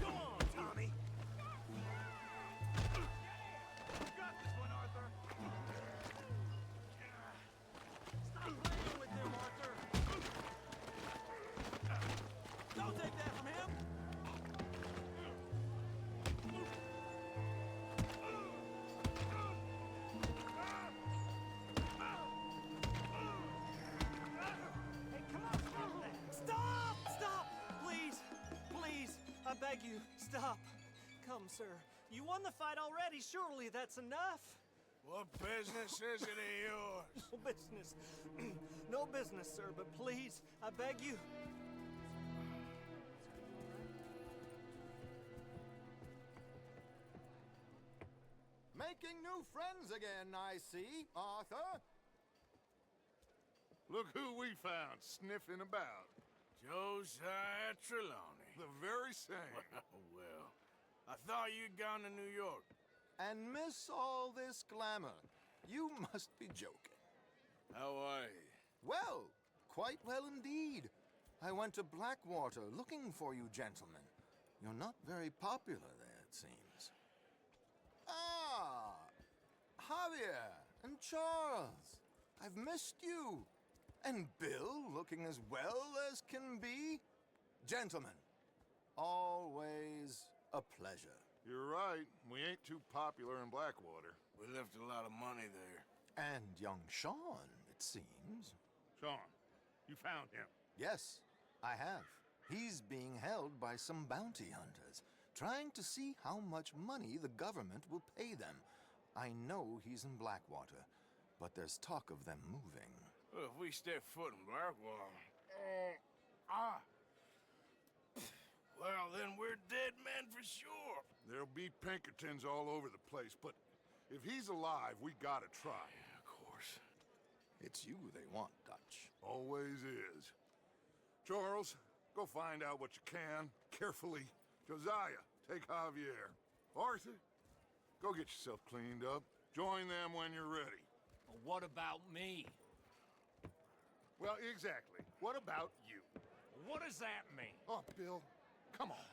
Go on, Tommy. You got this one, Arthur. Stop playing with him, Arthur! Don't take that from him! Hey, come on, stop that! Stop! Stop! Please! Please! I beg you, stop! Come, sir. You won the fight already. Surely that's enough. What business is it of yours? No business. No business, sir, but please, I beg you. Making new friends again, I see, Arthur. Look who we found sniffing about. Josiah Trelawney. The very same. Well, I thought you'd gone to New York. And miss all this glamour. You must be joking. How are you? Well, quite well indeed. I went to Blackwater looking for you gentlemen. You're not very popular there, it seems. Ah! Javier and Charles. I've missed you. And Bill looking as well as can be. Gentlemen, always a pleasure. You're right. We ain't too popular in Blackwater. We left a lot of money there. And young Sean, it seems. Sean, you found him. Yes, I have. He's being held by some bounty hunters, trying to see how much money the government will pay them. I know he's in Blackwater, but there's talk of them moving. Well, if we step foot in Blackwater... Well, then we're dead men for sure. There'll be Pinkertons all over the place, but if he's alive, we gotta try. Of course. It's you they want, Dutch. Always is. Charles, go find out what you can, carefully. Josiah, take Javier. Arthur, go get yourself cleaned up. Join them when you're ready. Well, what about me? Well, exactly. What about you? What does that mean? Oh, Bill, come on.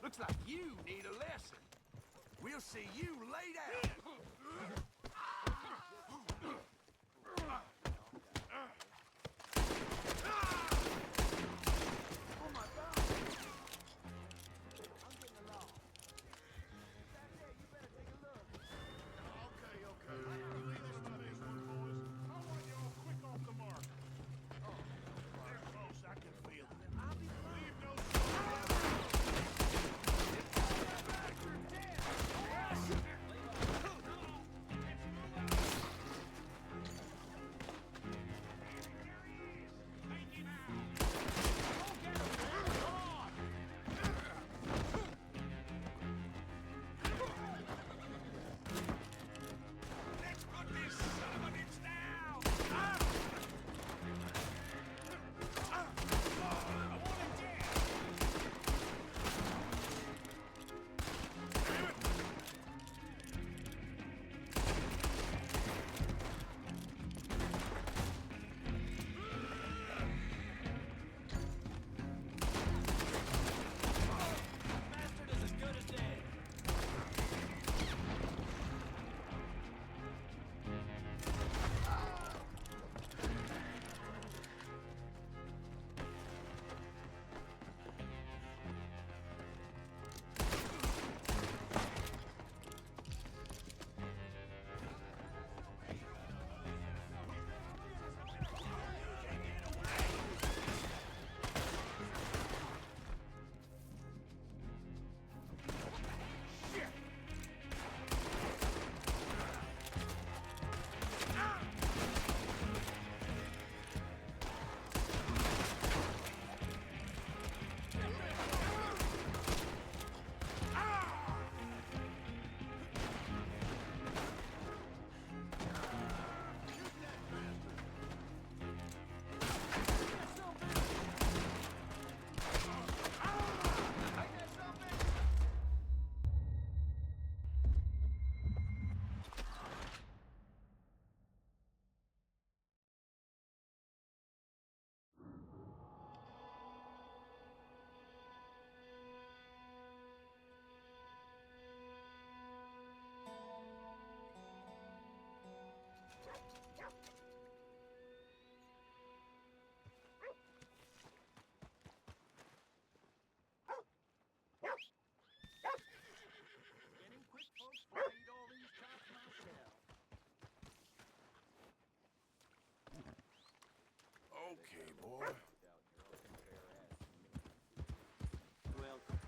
Looks like you need a lesson. We'll see you later. Okay, boy. Welcome.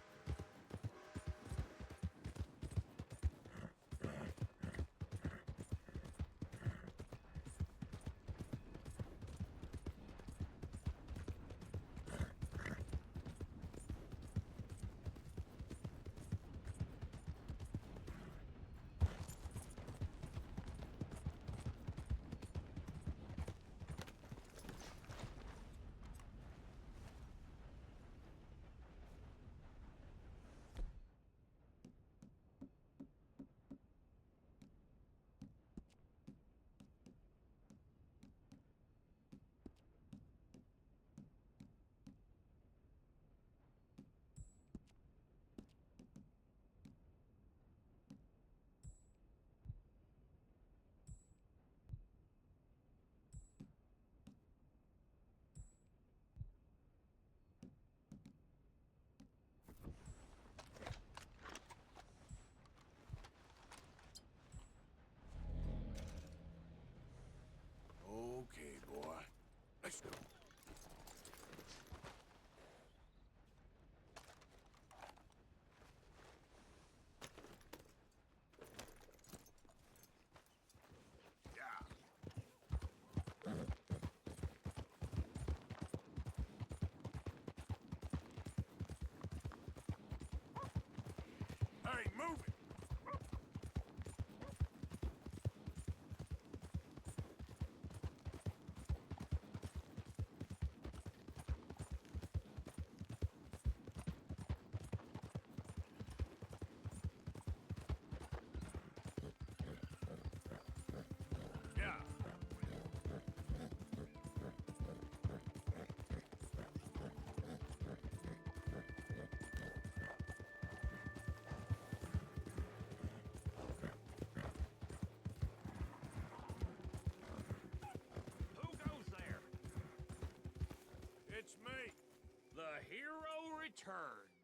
turds.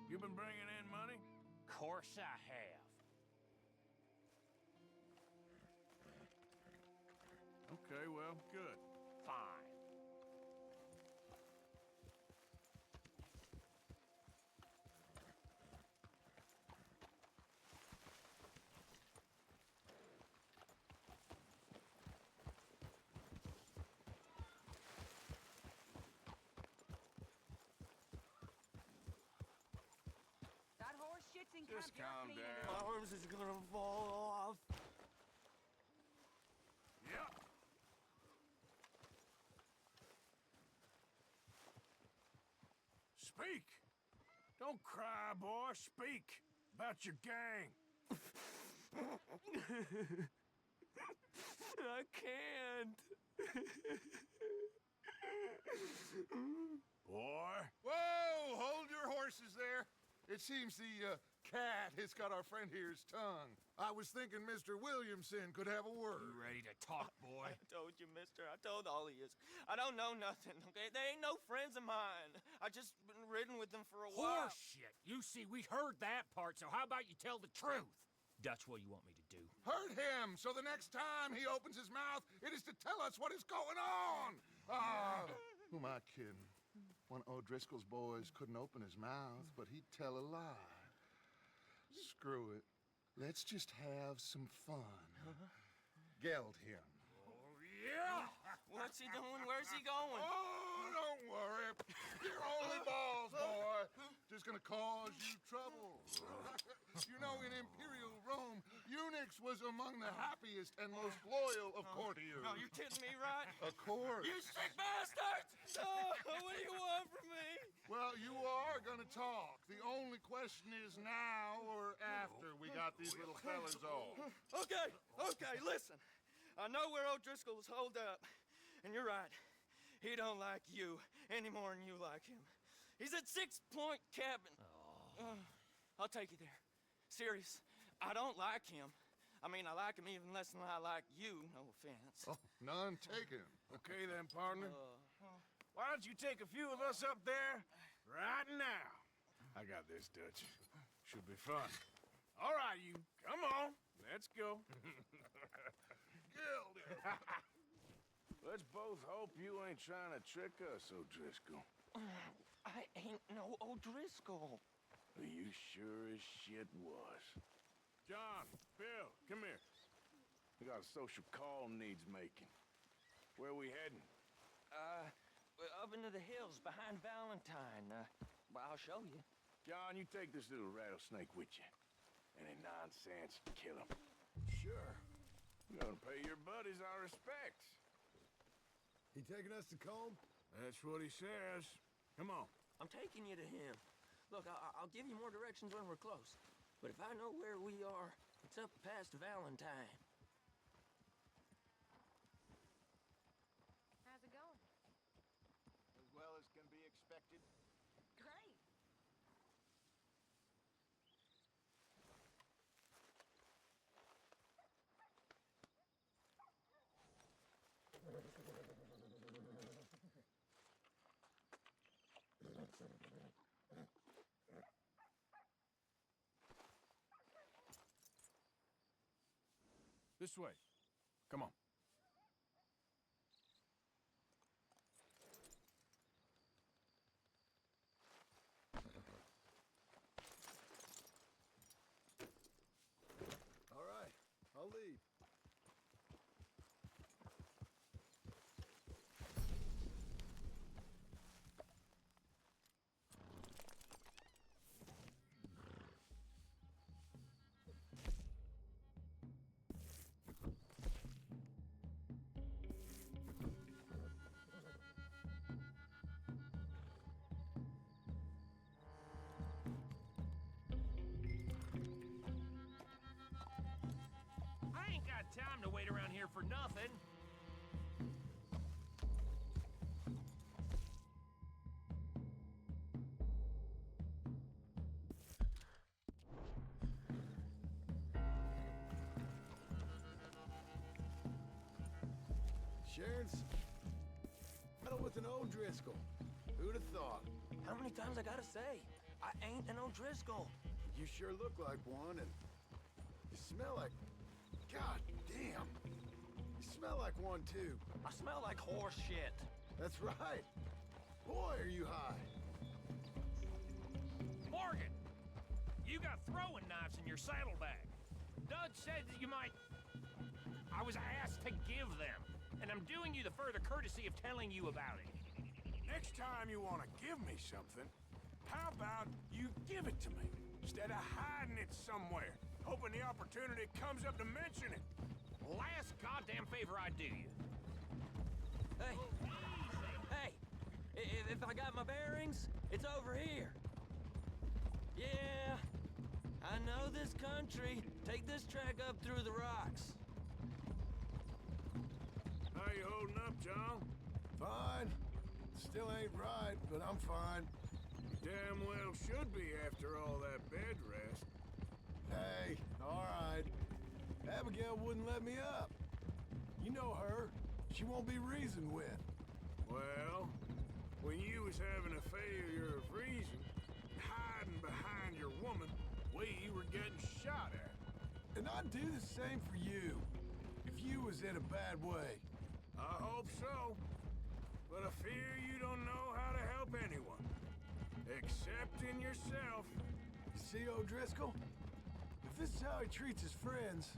You been bringing in money? Course I have. Okay, well, good. Fine. That horse shit's in Just calm down. My arms is gonna fall off. Yep. Speak! Don't cry, boy. Speak about your gang. I can't. Boy. Whoa! Hold your horses there. It seems the cat has got our friend here's tongue. I was thinking Mr. Williamson could have a word. You ready to talk, boy? I told you, mister. I told all of you. I don't know nothing, okay? They ain't no friends of mine. I just been riding with them for a while. Horseshit! You see, we heard that part, so how about you tell the truth? Dutch, what you want me to do? Hurt him, so the next time he opens his mouth, it is to tell us what is going on. Who am I kidding? One of O'Driscoll's boys couldn't open his mouth, but he'd tell a lie. Screw it. Let's just have some fun. Geld him. Yeah! What's he doing? Where's he going? Oh, don't worry. You're only balls, boy. Just gonna cause you trouble. You know, in Imperial Rome, eunuchs was among the happiest and most loyal of courtiers. No, you kidding me, right? Of course. You sick bastards! Oh, what do you want from me? Well, you are gonna talk. The only question is now or after we got these little fellas off. Okay, listen. I know where O'Driscoll's holed up, and you're right. He don't like you any more than you like him. He's at 6 Point Cabin. I'll take you there. Serious. I don't like him. I mean, I like him even less than I like you, no offense. Oh, none taken. Okay then, partner. Why don't you take a few of us up there right now? I got this, Dutch. Should be fun. All right, you. Come on. Let's go. Let's both hope you ain't trying to trick us, O'Driscoll. I ain't no O'Driscoll. You sure as shit was. John, Bill, come here. We got a social call needs making. Where we heading? Up into the hills behind Valentine. Well, I'll show you. John, you take this little rattlesnake with you. Any nonsense, kill him. Sure. We're gonna pay your buddies our respects. He taking us to Combe? That's what he says. Come on. I'm taking you to him. Look, I'll give you more directions when we're close. But if I know where we are, it's up past Valentine. How's it going? As well as can be expected. Great. This way. Come on. All right, I'll lead. I ain't got time to wait around here for nothing. Sharon's settled with an O'Driscoll. Who'd have thought? How many times I gotta say? I ain't an O'Driscoll. You sure look like one, and you smell like... God damn. You smell like one, too. I smell like horse shit. That's right. Boy, are you high. Morgan, you got throwing knives in your saddlebag. Dud said that you might... I was asked to give them, and I'm doing you the further courtesy of telling you about it. Next time you want to give me something, how about you give it to me, instead of hiding it somewhere, hoping the opportunity comes up to mention it? Last goddamn favor I do you. Hey, hey, if I got my bearings, it's over here. Yeah, I know this country. Take this track up through the rocks. How you holding up, John? Fine. Still ain't right, but I'm fine. You damn well should be after all that bed rest. Hey, all right. Abigail wouldn't let me up. You know her. She won't be reasoned with. Well, when you was having a failure of reason, hiding behind your woman, we were getting shot at. And I'd do the same for you, if you was in a bad way. I hope so. But I fear you don't know how to help anyone. Except in yourself. You see, O'Driscoll? If this is how he treats his friends,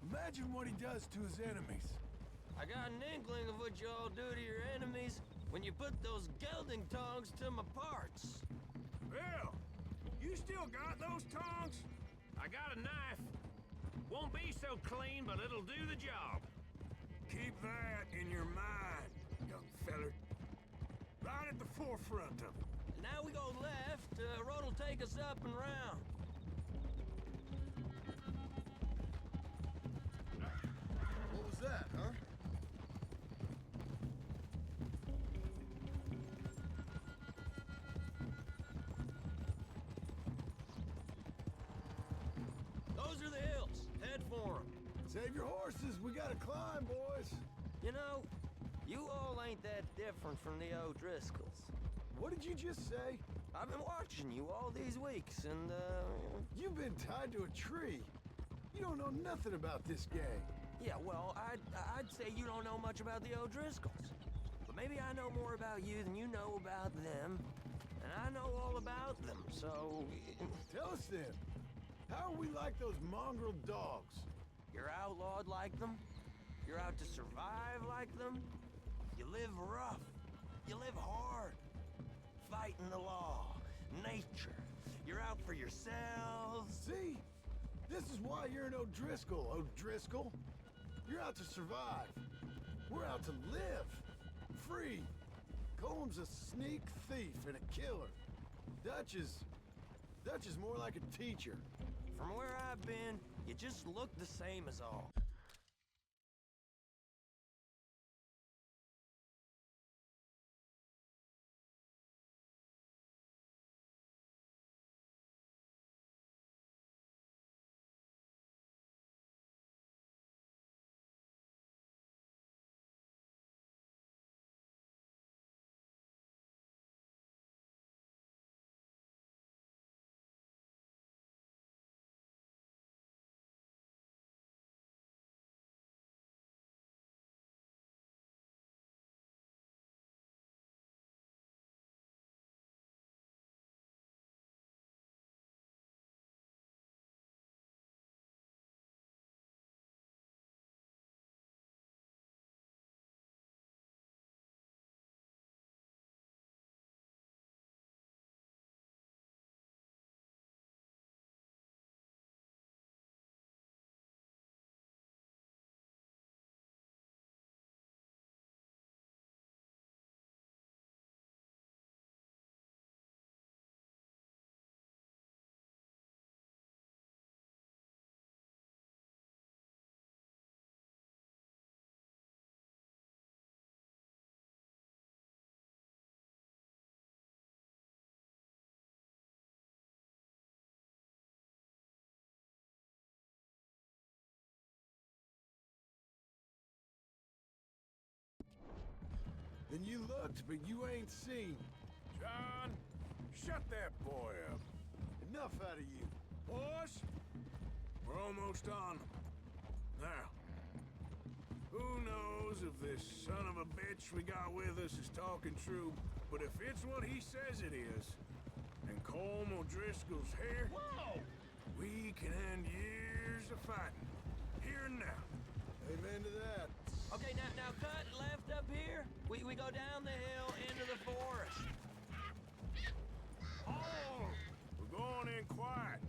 imagine what he does to his enemies. I got an inkling of what you all do to your enemies when you put those gelding tongs to my parts. Bill, you still got those tongs? I got a knife. Won't be so clean, but it'll do the job. Keep that in your mind, young feller. Right at the forefront of it. Now we go left, road will take us up and round. What was that, huh? Those are the hills. Head for them. Save your horses. We gotta climb, boys. You know, you all ain't that different from the O'Driscolls. What did you just say? I've been watching you all these weeks, and, You've been tied to a tree. You don't know nothing about this gang. Yeah, well, I'd say you don't know much about the O'Driscolls. But maybe I know more about you than you know about them. And I know all about them, so... Tell us then. How are we like those mongrel dogs? You're outlawed like them. You're out to survive like them. You live rough. You live hard. Fighting the law. Nature. You're out for yourselves. See? This is why you're an O'Driscoll, O'Driscoll. You're out to survive. We're out to live. Free. Combs a sneak thief and a killer. Dutch is more like a teacher. From where I've been, you just look the same as all. Then you looked, but you ain't seen. John, shut that boy up. Enough out of you. Boys, we're almost on them. Now, who knows if this son of a bitch we got with us is talking true, but if it's what he says it is, and Colm O'Driscoll's here, Whoa! we can end years of fighting, here and now. Amen to that. Okay, now cut left up here. We go down the hill into the forest. Oh! We're going in quiet,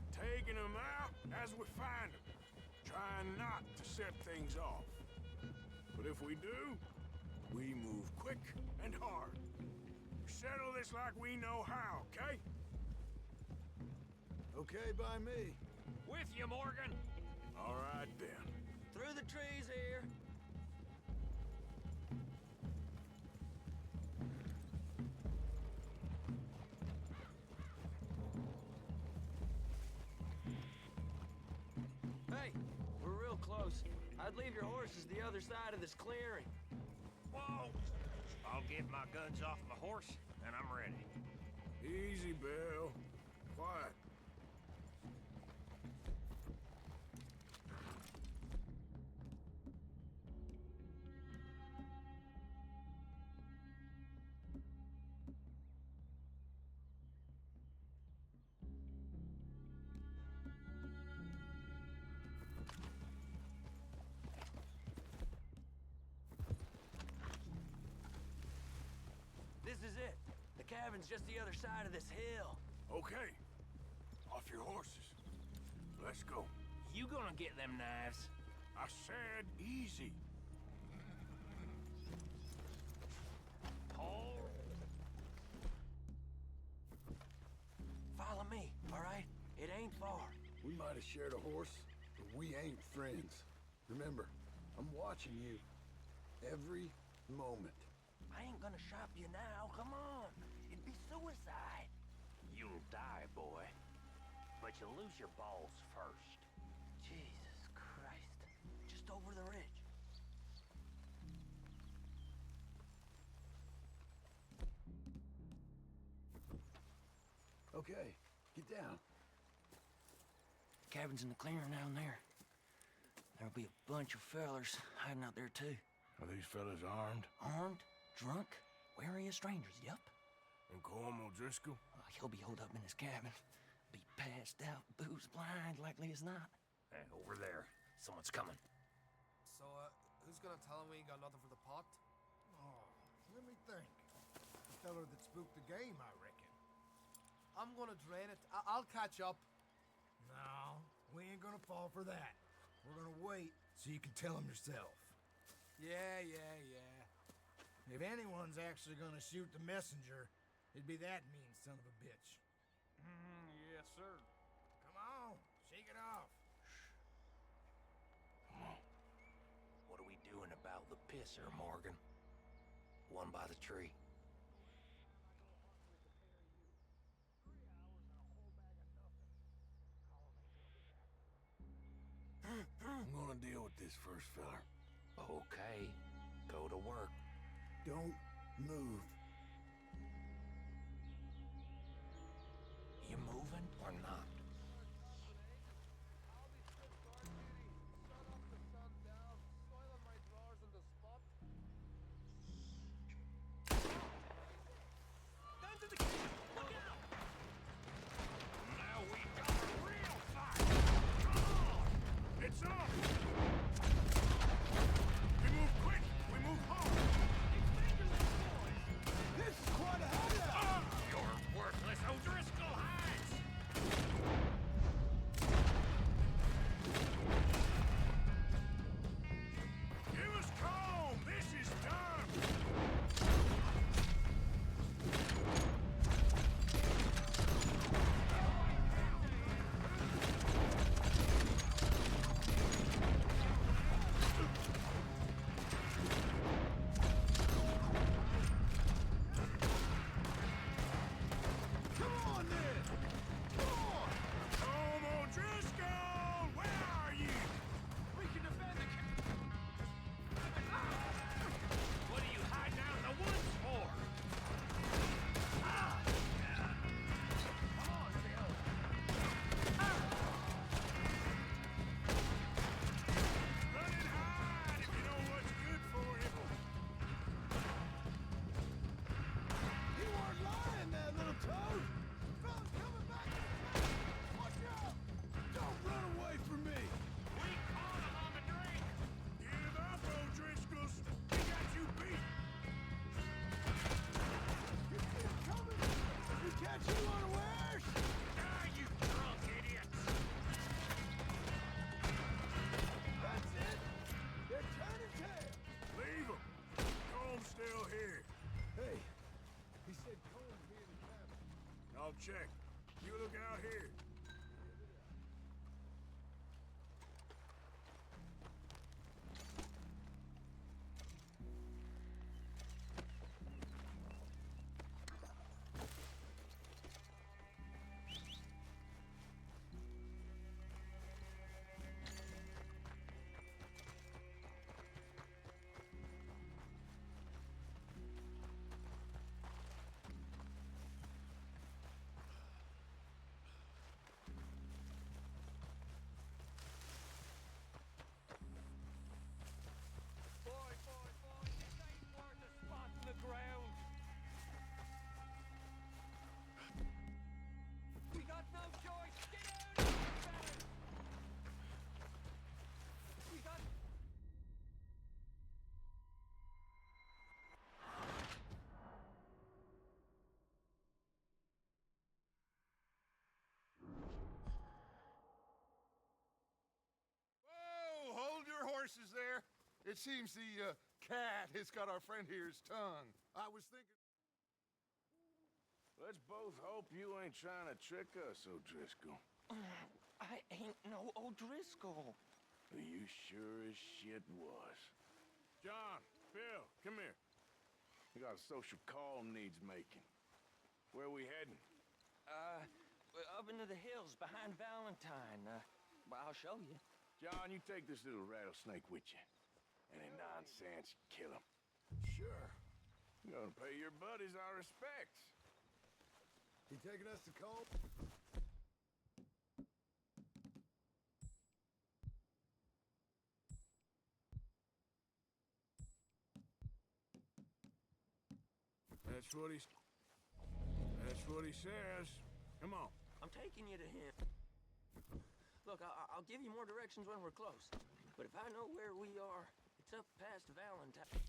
taking them out as we find them, trying not to set things off. But if we do, we move quick and hard. We settle this like we know how, okay? Okay by me. With you, Morgan. All right, then. Through the trees here. Hey, we're real close. I'd leave your horses the other side of this clearing. Whoa! I'll get my guns off my horse, and I'm ready. Easy, Bill. Quiet. This is it. The cabin's just the other side of this hill. Okay. Off your horses. Let's go. You gonna get them knives? I said easy. Paul? Follow me, all right? It ain't far. We might have shared a horse, but we ain't friends. Remember, I'm watching you every moment. I ain't gonna shop you now. Come on. It'd be suicide. You'll die, boy. But you'll lose your balls first. Jesus Christ. Just over the ridge. Okay, get down. Cabin's in the clearing down there. There'll be a bunch of fellers hiding out there, too. Are these fellas armed? Armed? Drunk? Wary of strangers, yup. And Colm O'Driscoll? He'll be holed up in his cabin. Be passed out, booze blind, likely as not. Hey, over there. Someone's coming. So, who's gonna tell him we ain't got nothing for the pot? Oh, let me think. The feller that spooked the game, I reckon. I'm gonna drain it. I'll catch up. No, we ain't gonna fall for that. We're gonna wait so you can tell him yourself. Yeah. If anyone's actually gonna shoot the messenger, it'd be that mean son of a bitch. Yes, sir. Come on, shake it off. What are we doing about the pisser, Morgan? One by the tree. I'm gonna deal with this first, feller. Okay, go to work. Don't move. You moving or not? Guns in the kitchen! Look out! Now we got a real fight! Come on! It's up! We move quick! We move hard! This is quite a hideout! You're worthless O'Driscoll hides! check. You look out here. Whoa! Hold your horses there. It seems the cat has got our friend here's tongue. I was thinking... Let's both hope you ain't trying to trick us, O'Driscoll. I ain't no O'Driscoll. You sure as shit was. John, Bill, come here. We got a social call needs making. Where are we heading? Up into the hills behind Valentine. Well, I'll show you. John, you take this little rattlesnake with you. Any nonsense, kill him. Sure. You're gonna pay your buddies our respects. He taking us to Cole? That's what he says. Come on. I'm taking you to him. Look, I'll give you more directions when we're close. But if I know where we are, it's up past Valentine.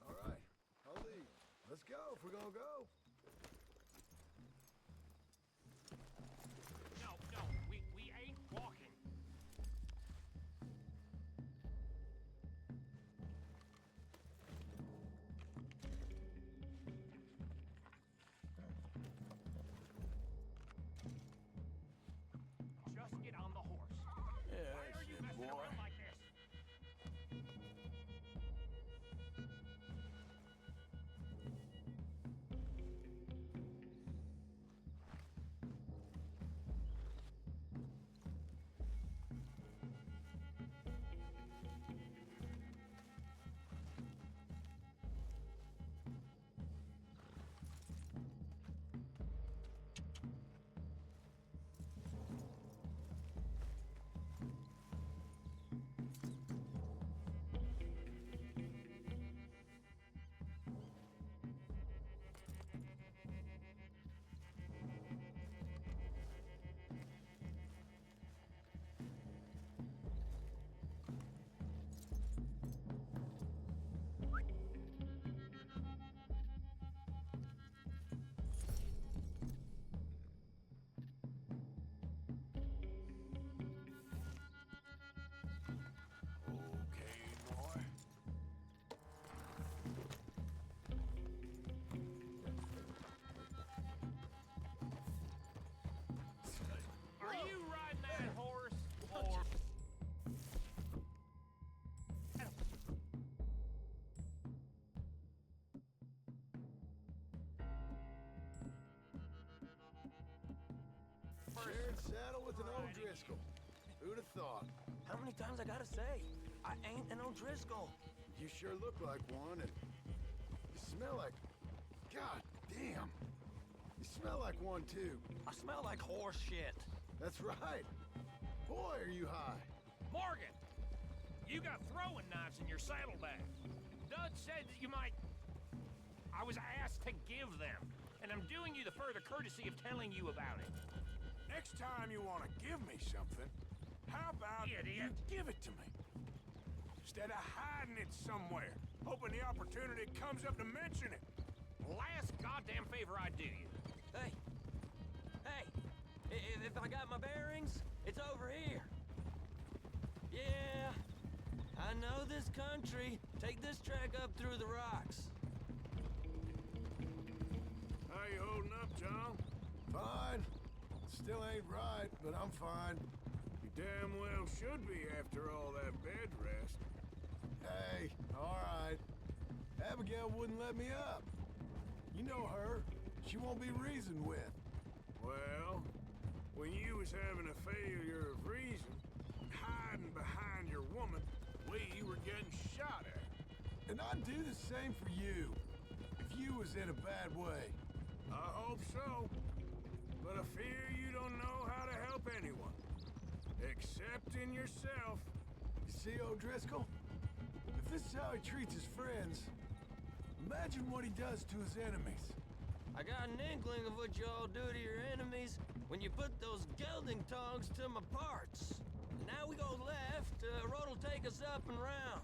All right. I'll lead. Let's go if we're gonna go. No, we ain't walking. Just get on the horse. Yeah, Why are you messing around like this? Are you riding that horse, or... Shared saddle with an O'Driscoll. Who'd have thought? How many times I gotta say? I ain't an O'Driscoll. You sure look like one, and you smell like... God damn. You smell like one, too. I smell like horse shit. That's right. Boy, are you high. Morgan, you got throwing knives in your saddlebag. Dud said that you might... I was asked to give them, and I'm doing you the further courtesy of telling you about it. next time you want to give me something, how about you give it to me? Instead of hiding it somewhere, hoping the opportunity comes up to mention it. Last goddamn favor I do you. Hey! Hey! If I got my bearings, it's over here. Yeah, I know this country. Take this track up through the rocks. How you holding up, John? Fine. Still ain't right, but I'm fine. You damn well should be after all that bed rest. Hey, all right. Abigail wouldn't let me up. You know her. She won't be reasoned with. Well, when you was having a failure of reason, hiding behind your woman, we were getting shot at. And I'd do the same for you, if you was in a bad way. I hope so. But I fear you don't know how to help anyone. Except in yourself. You see, O'Driscoll? If this is how he treats his friends, imagine what he does to his enemies. I got an inkling of what y'all do to your enemies when you put those gelding tongs to my parts. Now we go left, road'll take us up and round.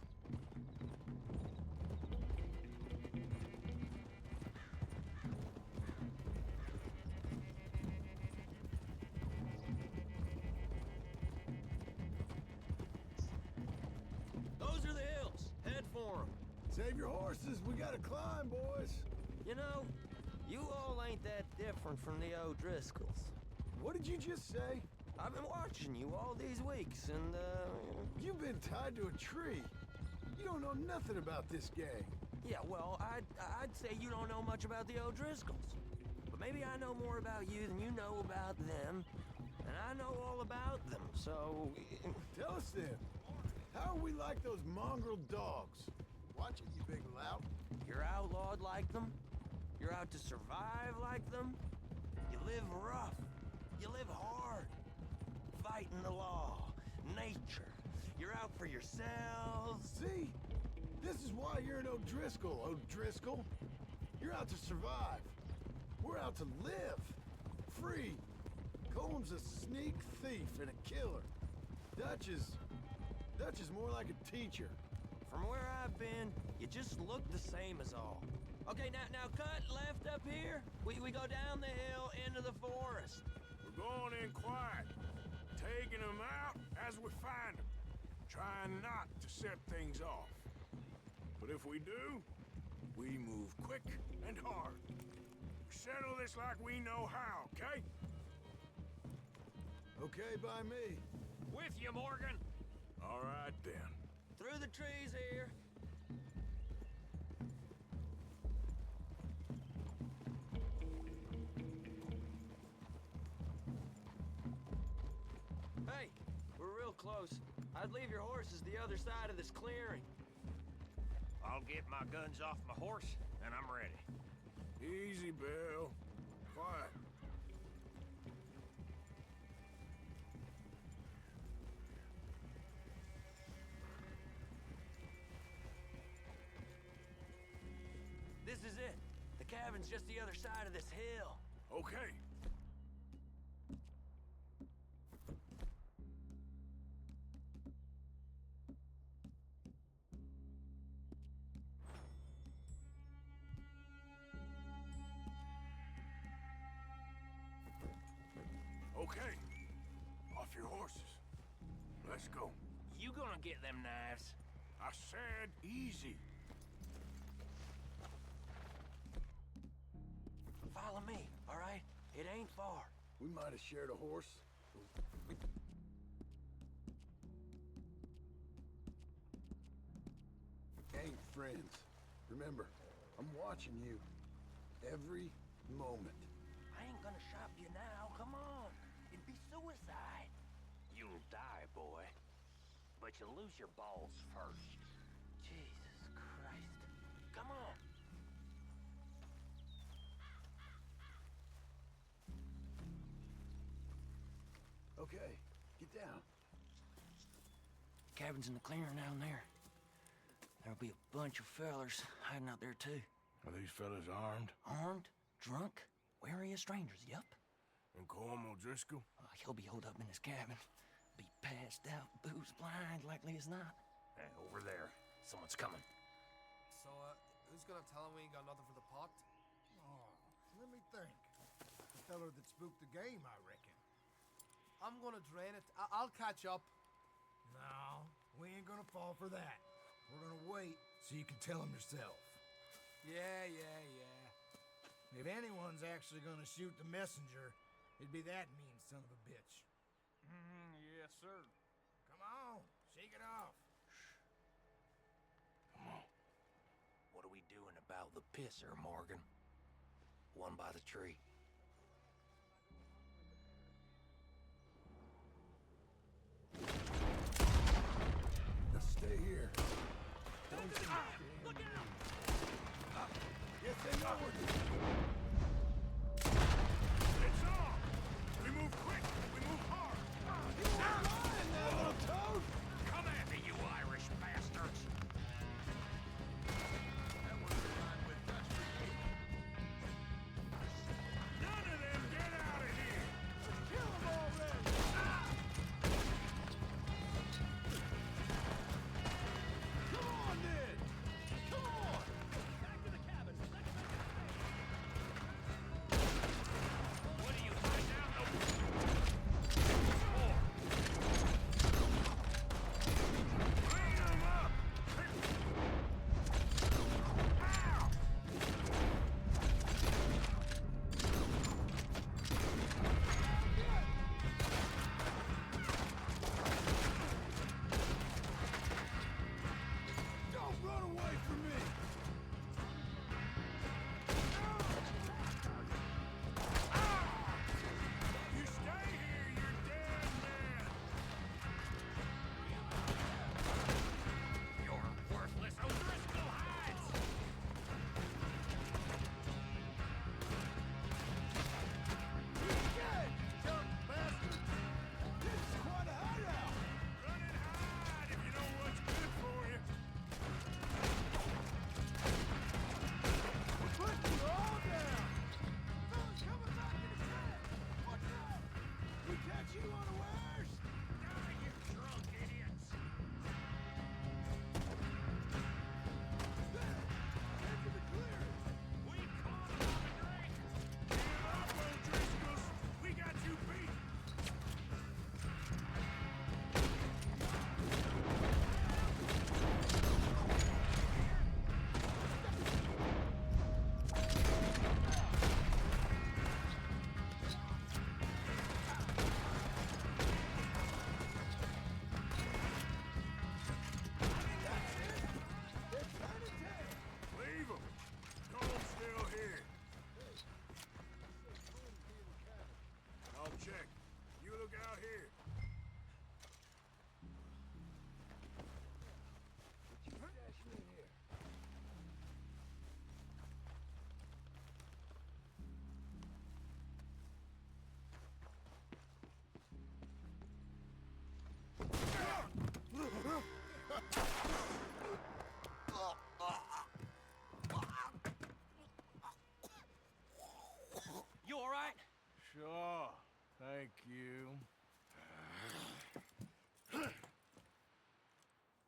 Those are the hills. Head for them. Save your horses, we gotta climb, boys. You know, you all ain't that different from the O'Driscolls. What did you just say? I've been watching you all these weeks, and, You've been tied to a tree. You don't know nothing about this gang. Yeah, well, I'd say you don't know much about the O'Driscolls. But maybe I know more about you than you know about them, and I know all about them, so... Tell us then, how are we like those mongrel dogs? Watch it, you big lout. You're outlawed like them. You're out to survive like them. You live rough. You live hard. Fighting the law, nature. You're out for yourselves. See? This is why you're an O'Driscoll, O'Driscoll. You're out to survive. We're out to live. Free. Combs a sneak thief and a killer. Dutch is more like a teacher. From where I've been, you just look the same as all. Okay, now cut left up here. We go down the hill into the forest. We're going in quiet, taking them out as we find them, trying not to set things off. But if we do, we move quick and hard. Settle this like we know how, okay? Okay by me. With you, Morgan. All right, then. Through the trees here. Hey, we're real close. I'd leave your horses the other side of this clearing. I'll get my guns off my horse, and I'm ready. Easy, Bill. Quiet. This is it. The cabin's just the other side of this hill. Okay. Okay. Off your horses. Let's go. You gonna get them knives? I said easy. Follow me, all right? It ain't far. We might have shared a horse. Ain't friends. Remember, I'm watching you. Every moment. I ain't gonna shop you now. Come on. It'd be suicide. You'll die, boy. But you'll lose your balls first. Jesus Christ. Come on. Okay, get down. Cabin's in the clearing down there. There'll be a bunch of fellers hiding out there, too. Are these fellas armed? Armed? Drunk? Wary of strangers, yup. And Colm O'Driscoll? he'll be holed up in his cabin. Be passed out, booze blind, likely as not. Over there. Someone's coming. So, who's gonna tell him we ain't got nothing for the pot? Oh, let me think. The feller that spooked the game, I reckon. I'm gonna drain it. I'll catch up. No, we ain't gonna fall for that. We're gonna wait so you can tell him yourself. Yeah. If anyone's actually gonna shoot the messenger, it'd be that mean son of a bitch. Yes, sir. Come on, shake it off. What are we doing about the pisser, Morgan? One by the tree. Let's stay here. Don't stay. Look out! Yes, they know we're It's on! We move quick! We move hard! You ain't lying there, little toad! Come at me, you Irish bastards! None of them get out of here! Kill them already! Come on, then! Come on! Back to the cabin! What are you hiding out the... Clean them up! Ow! Don't run away from me! You stay here, you're dead man! You're worthless O'Driscoll hides! Dead, junk bastard! This is quite a hideout! Run and hide if you know what's good for you! We're putting you all down! Someone's coming back in the tent! Watch out! We catch you unawares! Die, you drunk idiots! There! Head to the clearing! We caught him on the drink! Give up, O'Driscolls! We got you beat! They're turning tail! Leave them! Cole's still here. I'll check. You look out here. Dash me in here. You all right? Sure. Thank you.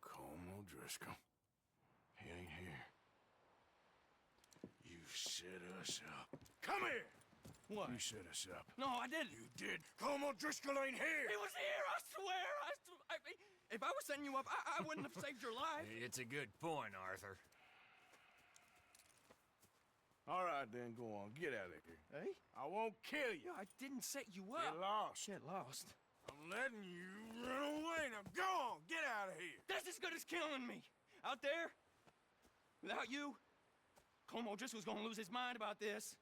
Colm O'Driscoll. He ain't here. You set us up. Come here! What? You set us up. No, I didn't. You did. Colm O'Driscoll ain't here! He was here, I swear! If I was setting you up, I wouldn't have saved your life. It's a good point, Arthur. All right, then, go on. Get out of here. Hey? I won't kill you. I didn't set you Get up. lost. Get lost. I'm letting you run away. Now go on. Get out of here. That's as good as killing me. Out there, without you, Colm O'Driscoll's gonna lose his mind about this.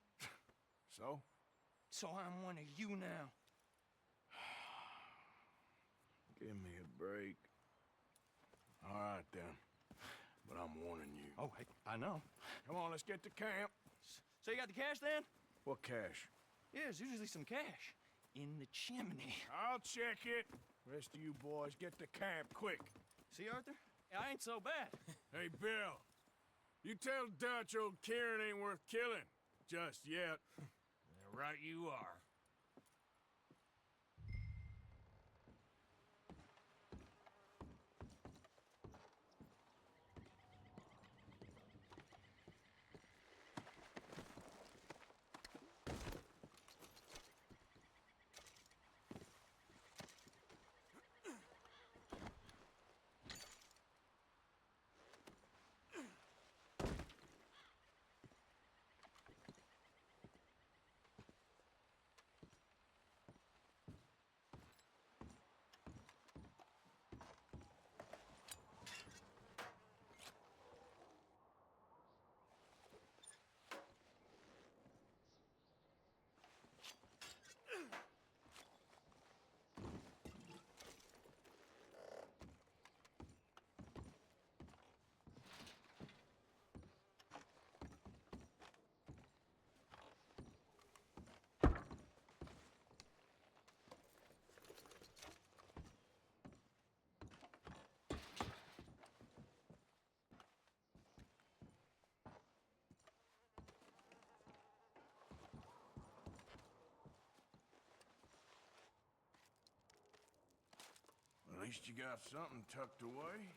So? So I'm one of you now. Give me a break. All right, then. But I'm warning you. Oh, I know. Come on, let's get to camp. So you got the cash then? What cash? Yeah, there's usually some cash in the chimney. I'll check it. Rest of you boys, get to camp quick. See, Arthur? I ain't so bad. Hey, Bill. You tell Dutch old Kieran ain't worth killing. Just yet. Right you are. least you got something tucked away.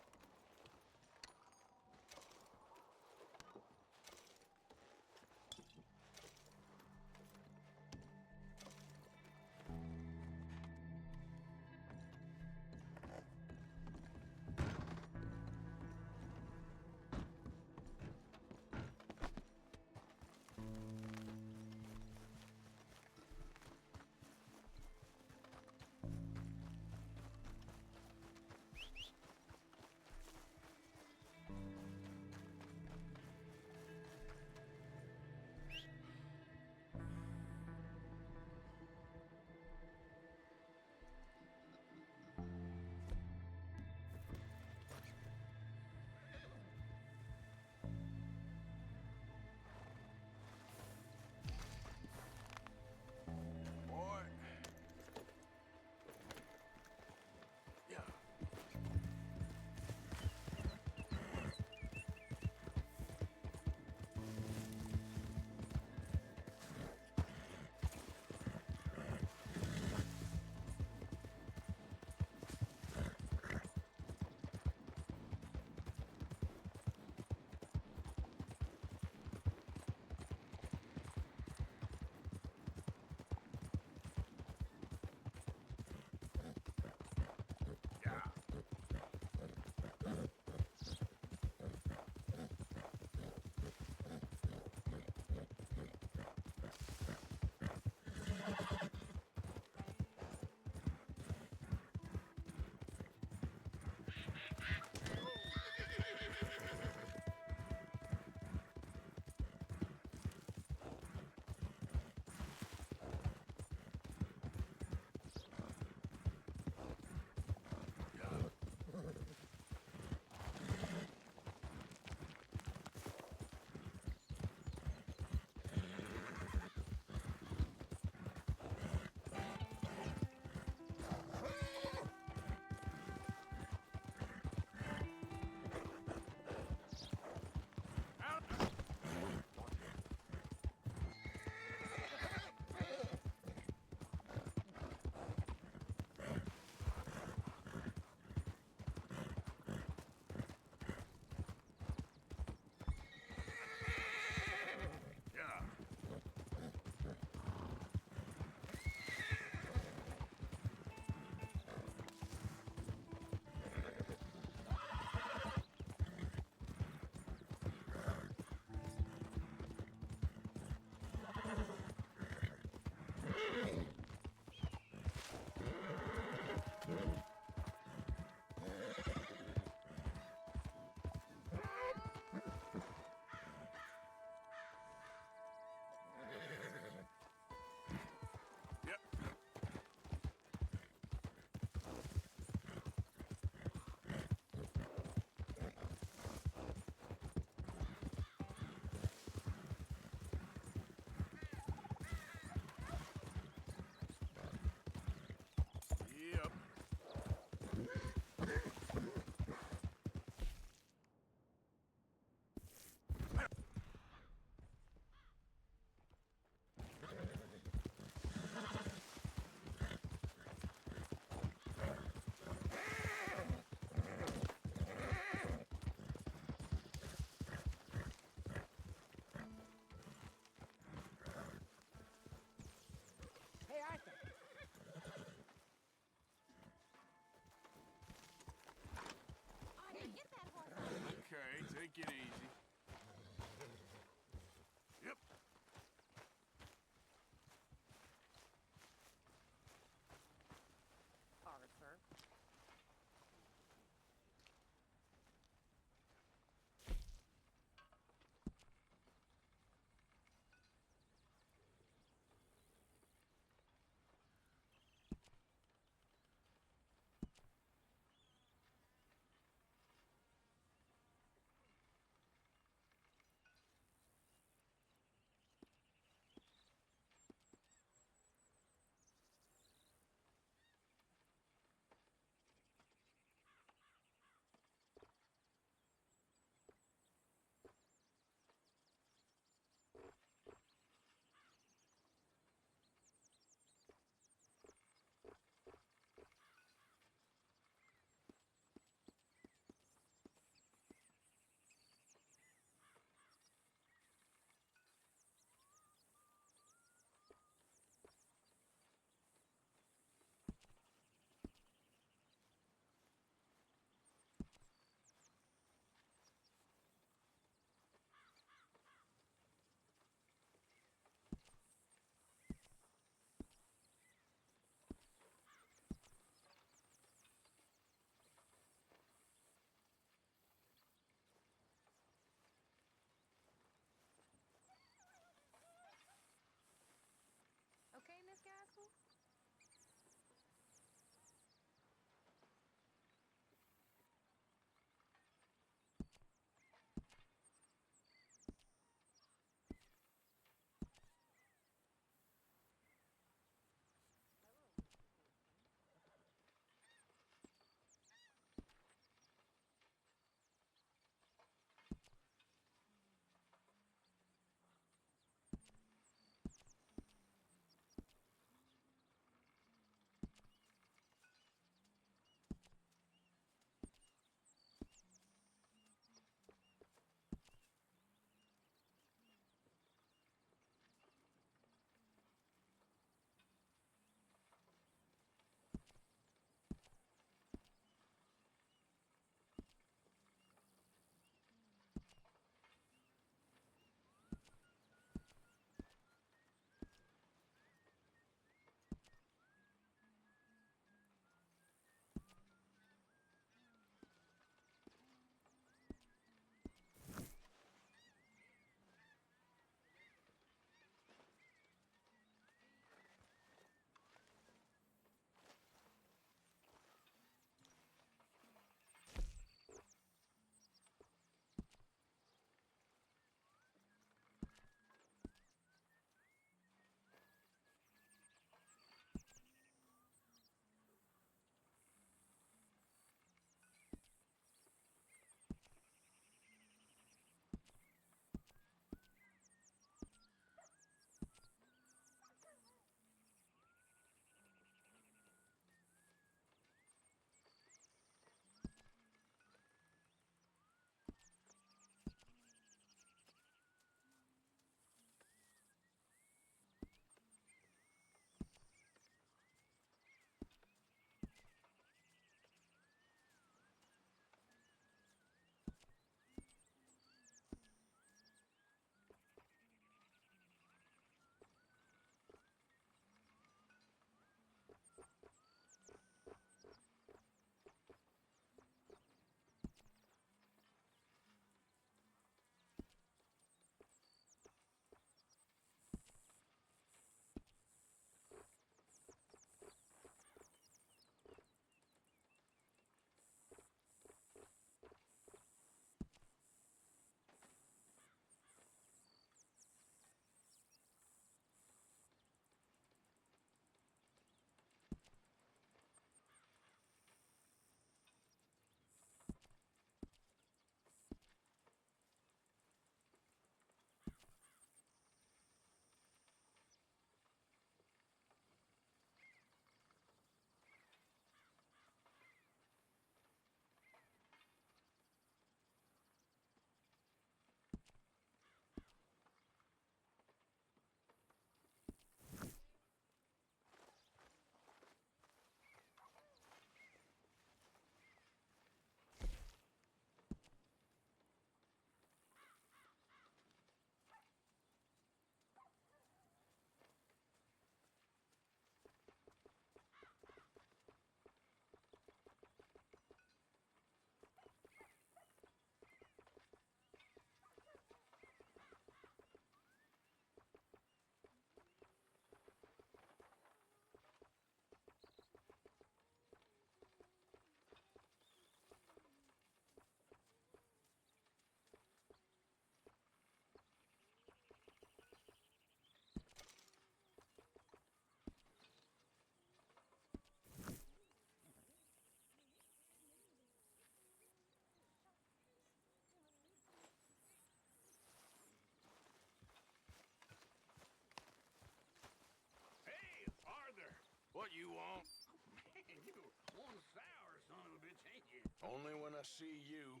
Only when I see you.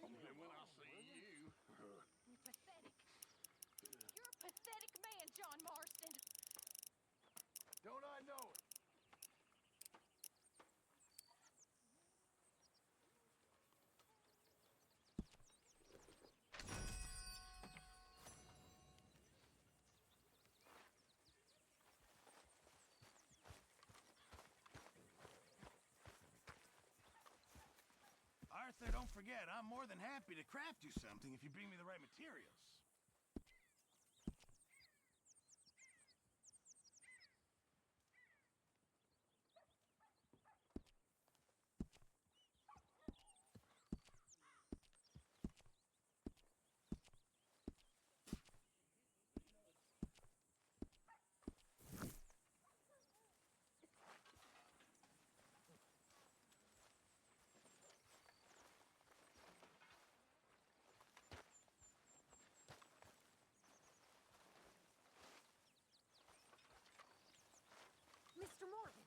Only when I see you. You're pathetic. You're a pathetic man, John Marston. Don't I know it? Arthur, don't forget, I'm more than happy to craft you something if you bring me the right materials. Mr. Morgan.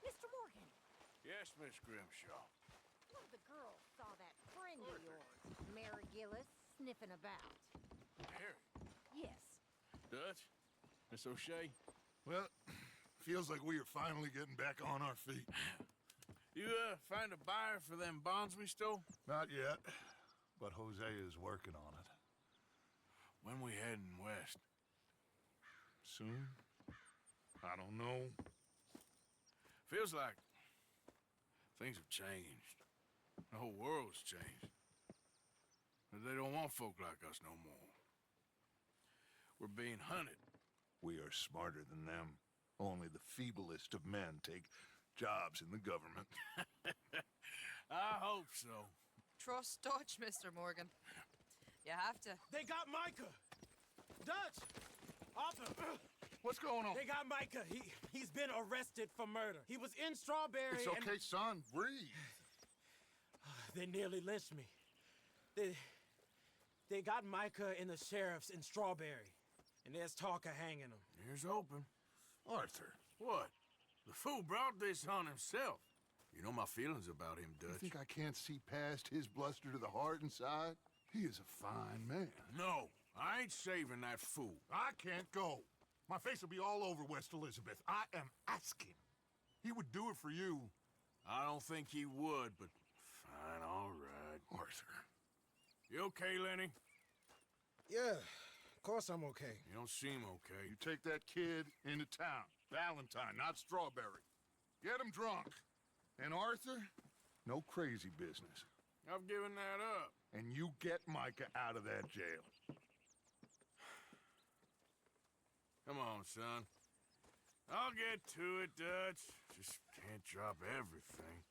Mr. Morgan. Yes, Miss Grimshaw. One of the girls saw that friend of yours, Mary Gillis, sniffing about. Mary? Yes. Dutch? Miss O'Shea? Well, feels like we are finally getting back on our feet. You, find a buyer for them bonds we stole? Not yet, but Jose is working on it. When we heading west? Soon? I don't know. Feels like things have changed. The whole world's changed. They don't want folk like us no more. We're being hunted. We are smarter than them. Only the feeblest of men take jobs in the government. I hope so. Trust Dutch, Mr. Morgan. You have to. They got Micah! Dutch! Arthur! What's going on? They got Micah. He's been arrested for murder. He was in Strawberry. It's okay, son. Breathe. They nearly lynched me. They got Micah and the sheriffs in Strawberry. And there's talk of hanging him. Here's hoping. Arthur. What? The fool brought this on himself. You know my feelings about him, Dutch. You think I can't see past his bluster to the heart inside? He is a fine man. No, I ain't saving that fool. I can't go. My face will be all over West Elizabeth. I am asking. He would do it for you. I don't think he would, but fine, all right. Arthur. You okay, Lenny? Yeah, of course I'm okay. You don't seem okay. You take that kid into town. Valentine, not Strawberry. Get him drunk. And Arthur, no crazy business. I've given that up. And you get Micah out of that jail. Come on, son. I'll get to it, Dutch. Just can't drop everything.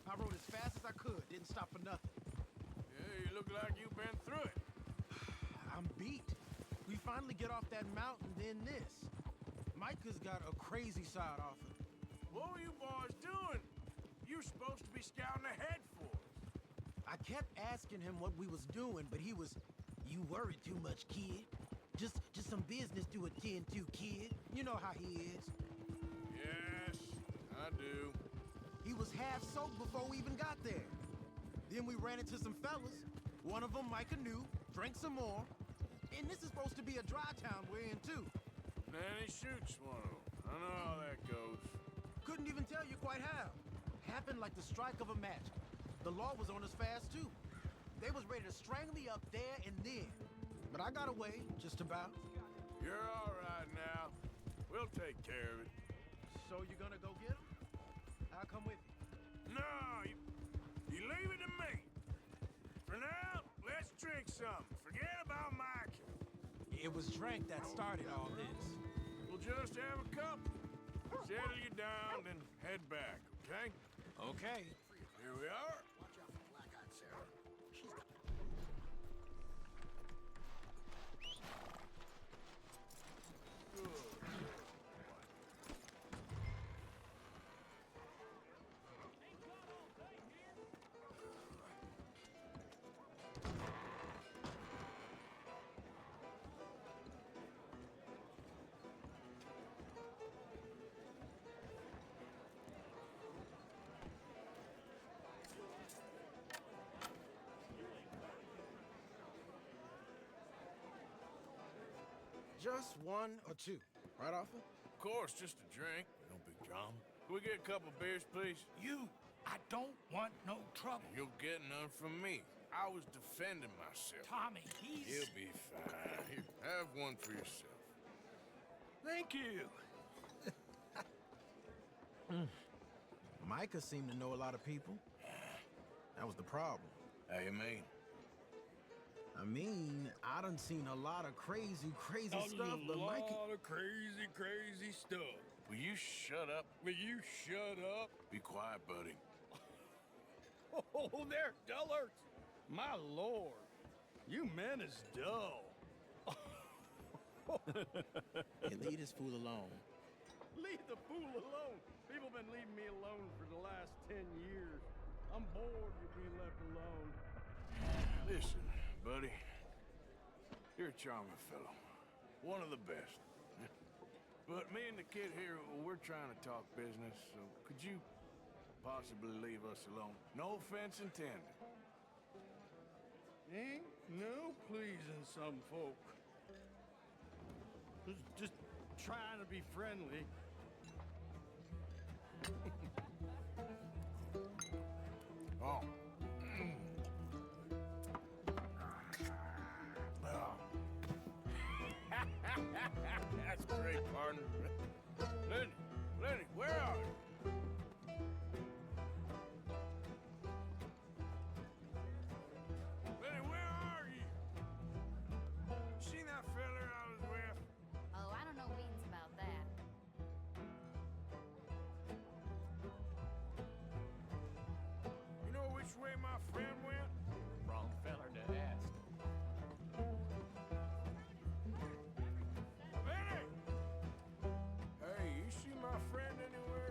I rode as fast as I could, didn't stop for nothing. Yeah, you look like you've been through it. I'm beat. We finally get off that mountain, then this. Micah's got a crazy side off him. What were you boys doing? You're supposed to be scouting ahead for us. I I kept asking him what we was doing, but he was, "You worry too much, kid. Just some business to attend to, kid. You know how he is." Yes, I do. He was half soaked before we even got there. Then we ran into some fellas. One of them, Micah knew, drank some more. And this is supposed to be a dry town we're in, too. Then he shoots one of them. I know how that goes. Couldn't even tell you quite how. Happened like the strike of a match. The law was on us fast, too. They was ready to strangle me up there and then. But I got away, just about. You're all right now. We'll take care of it. So you gonna go get him? I'll come with you. No, you leave it to me. For now, let's drink something. Forget about Mike. It was drink that started all this. We'll just have a couple. Settle you down, then head back, okay? Okay. Here we are. Watch out for the black-eyed Sarah. She's got... Just one or two, right, Arthur? Of course, just a drink. No big drama. Can we get a couple beers, please? I don't want no trouble. You'll get none from me. I was defending myself. Tommy, he's... He'll be fine. Here, have one for yourself. Thank you. Micah seemed to know a lot of people. That was the problem. How you mean? I mean, I done seen a lot of crazy stuff, but Micah... A lot of crazy stuff. Will you shut up? Will you shut up? Be quiet, buddy. Oh, there, dullards! My lord, you men is dull. Hey, leave this fool alone. Leave the fool alone. People been leaving me alone for the last 10 years. I'm bored with being left alone. Listen, buddy. You're a charming fellow. One of the best. But me and the kid here, we're trying to talk business, so could you possibly leave us alone? No offense intended. Ain't no pleasing some folk. Just trying to be friendly. Oh. That's great, partner. Lenny, where are you? Lenny, where are you? Seen that feller I was with? Oh, I don't know beans about that. You know which way my friend went? Wrong feller to ask. Lenny! Hey, you see my friend anywhere?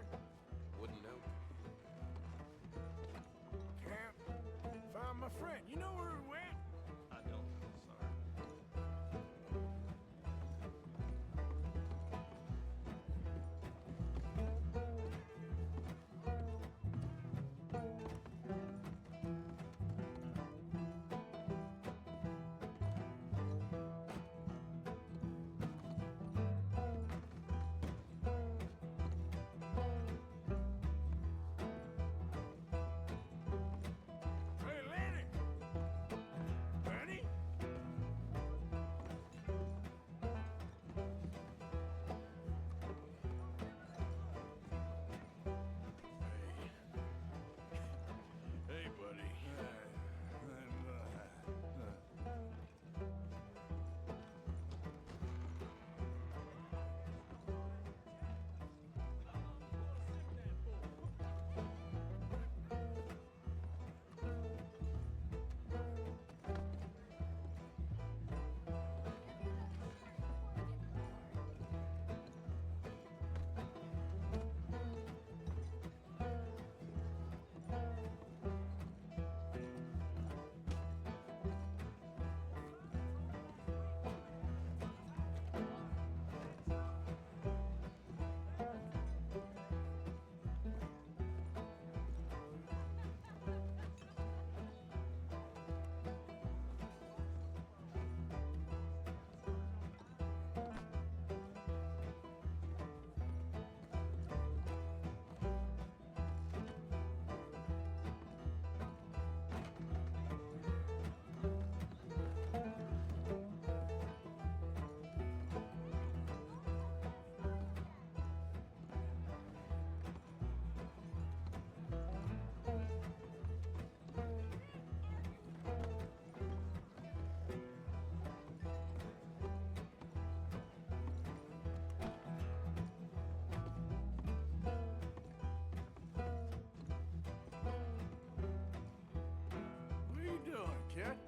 kid.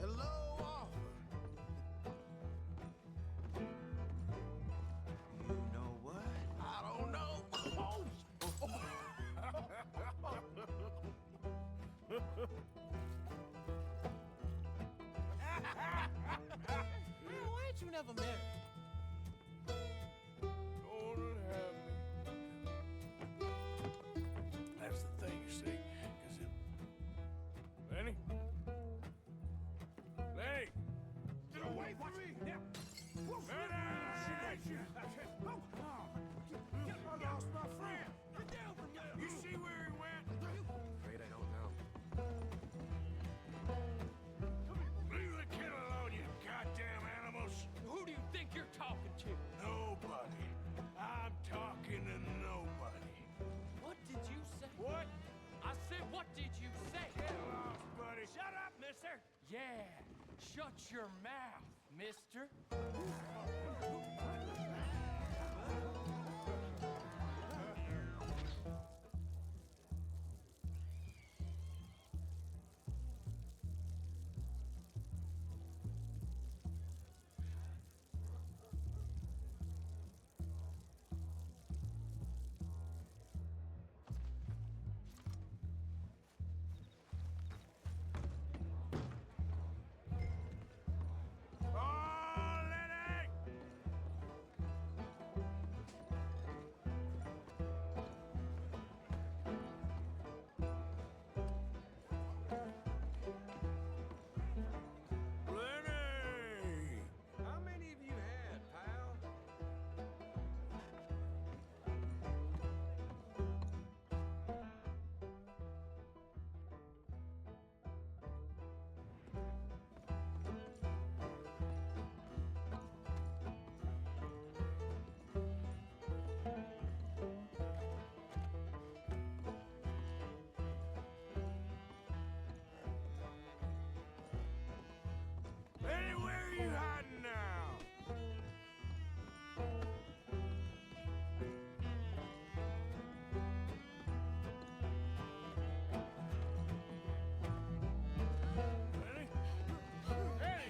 Hello, Arthur. You know what? I don't know. Man, why ain't you never married? Don't have me. That's the thing, you see. 'Cause it... Lenny? Lenny! Get away from me! Lenny! I lost my friend. Get down from there. You see where he went? Afraid I don't know. Leave the kid alone, you goddamn animals. Who do you think you're talking to? Nobody. I'm talking to nobody. What did you say? What? I said, what did you say? Get lost, buddy. Shut up, mister. Yeah, shut your mouth, mister. Oh, Lenny! Lenny! How many of you had, pal? Lenny, where are you hiding now? Lenny? Lenny!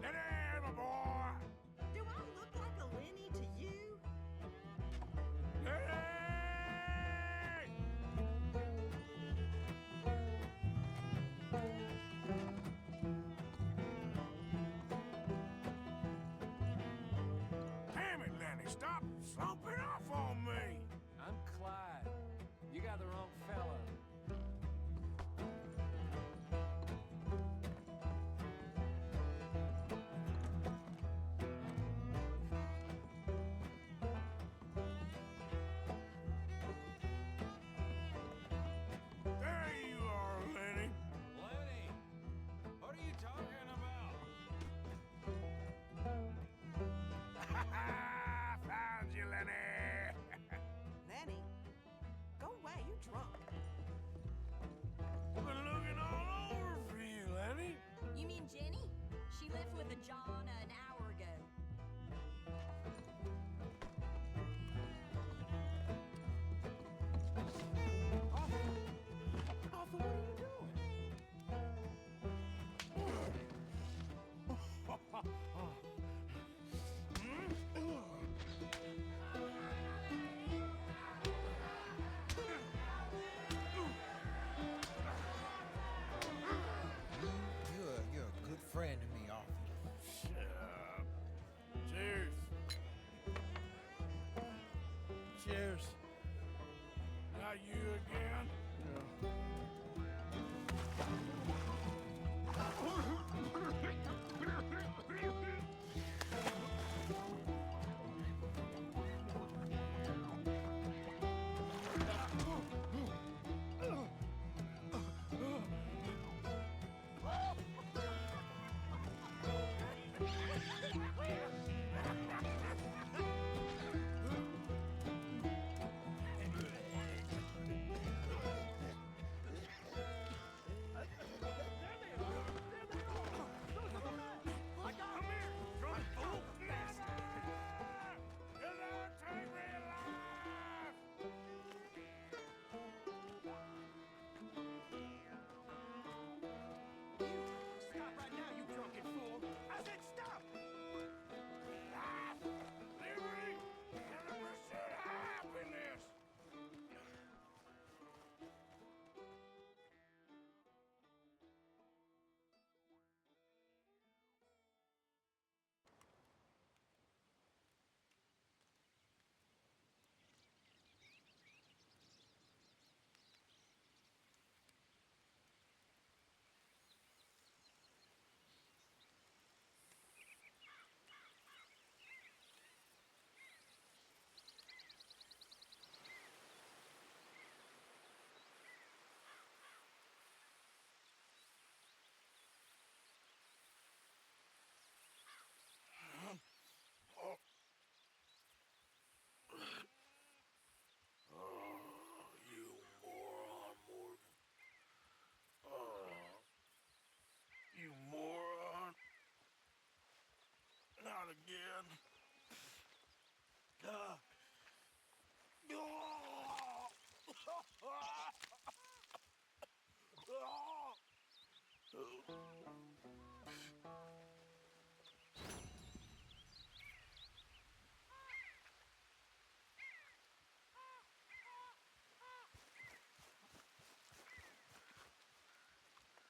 Lenny, my boy! Do I look like a Lenny to you? Lenny! Damn it, Lenny, stop slumping off on me! I'm Clyde. You got the wrong fella. There you are, Lenny. Lenny, what are you talking about? Found you, Lenny. Lenny? Go away, you drunk. I've been looking all over for you, Lenny. You mean Jenny? She left with a John an hour ago. Arthur, what are you doing? You're a good friend to me, Arthur. Shut up. Cheers. Cheers. Not you again?